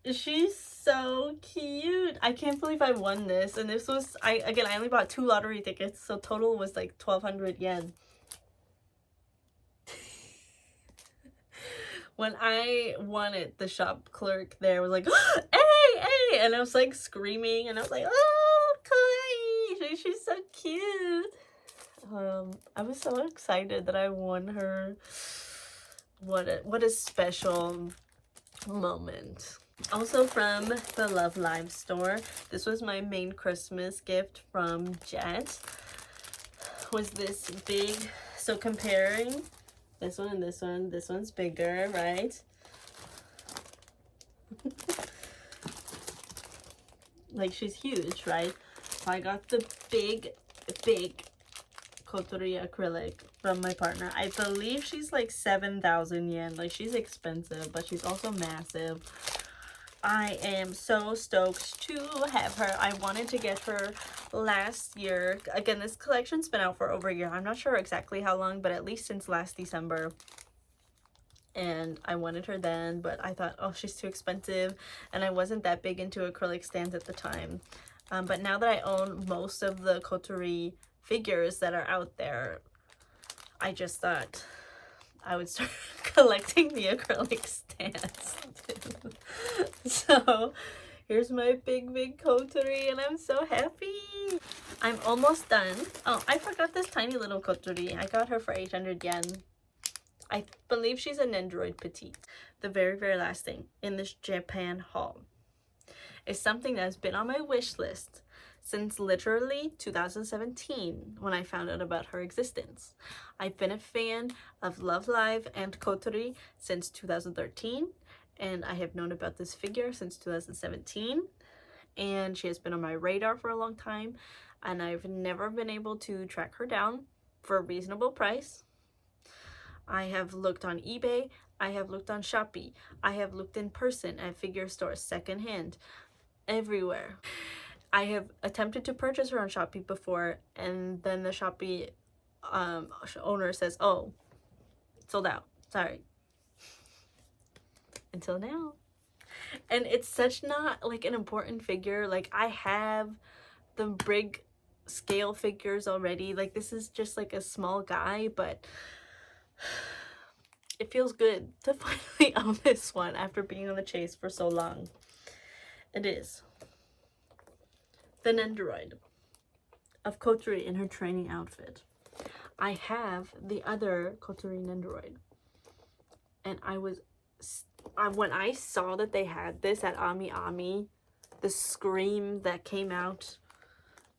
She's so cute. I can't believe I won this. And this was, I only bought 2 lottery tickets, so total was like 1,200 yen. When I won it, the shop clerk there was like, hey, hey! And I was like screaming, and I was like, oh, kawaii! She's so cute. I was so excited that I won her. What a special moment. Also from the Love Live store, this was my main Christmas gift from Jet. Was this big, so comparing this one and this one, this one's bigger, right? Like, she's huge, right? So I got the big Kotori acrylic from my partner. I believe she's like 7,000 yen. Like, she's expensive, but she's also massive. I am so stoked to have her. I wanted to get her last year. Again, this collection's been out for over a year. I'm not sure exactly how long, but at least since last December. And I wanted her then, but I thought, oh, she's too expensive. And I wasn't that big into acrylic stands at the time. But now that I own most of the Kotori figures that are out there, I just thought I would start collecting the acrylic stands. So here's my big Kotori, and I'm so happy. I'm almost done. Oh, I forgot this tiny little Kotori. I got her for 800 yen. I believe she's an Nendoroid Petite. The very last thing in this Japan haul is something that's been on my wish list since literally 2017 when I found out about her existence. I've been a fan of Love Live and Kotori since 2013, and I have known about this figure since 2017, and she has been on my radar for a long time, and I've never been able to track her down for a reasonable price. I have looked on eBay, I have looked on Shopee, I have looked in person at figure stores, secondhand, everywhere. I have attempted to purchase her on Shopee before, and then the Shopee owner says, oh, sold out, sorry. Until now. And it's such not like an important figure. Like, I have the big scale figures already. Like, this is just like a small guy, but it feels good to finally own this one after being on the chase for so long. It is the Nendoroid of Kotori in her training outfit. I have the other Kotori Nendoroid, and when I saw that they had this at Ami Ami, the scream that came out,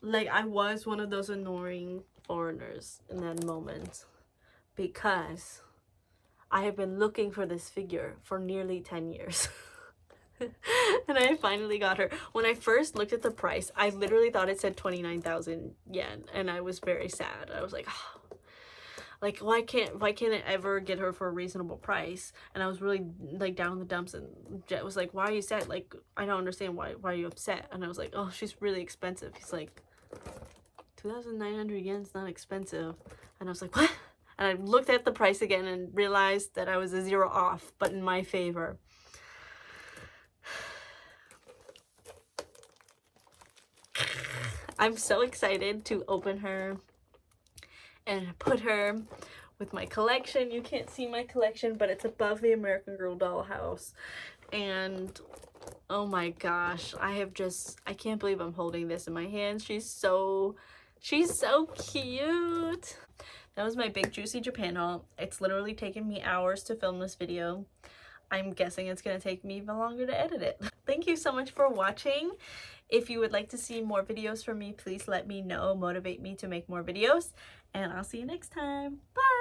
like, I was one of those annoying foreigners in that moment, because I have been looking for this figure for nearly 10 years. And I finally got her. When I first looked at the price, I literally thought it said 29,000 yen, and I was very sad. I was like, oh, like why can't I ever get her for a reasonable price? And I was really like down in the dumps, and Jet was like, why are you sad? Like, I don't understand why are you upset? And I was like, oh, she's really expensive. He's like, 2,900 yen's not expensive. And I was like, what? And I looked at the price again and realized that I was a 0 off, but in my favor. I'm so excited to open her and put her with my collection. You can't see my collection, but it's above the American Girl dollhouse. And oh my gosh, I can't believe I'm holding this in my hands. She's so cute. That was my big juicy Japan haul. It's literally taken me hours to film this video. I'm guessing it's gonna take me even longer to edit it. Thank you so much for watching. If you would like to see more videos from me, please let me know. Motivate me to make more videos. And I'll see you next time. Bye!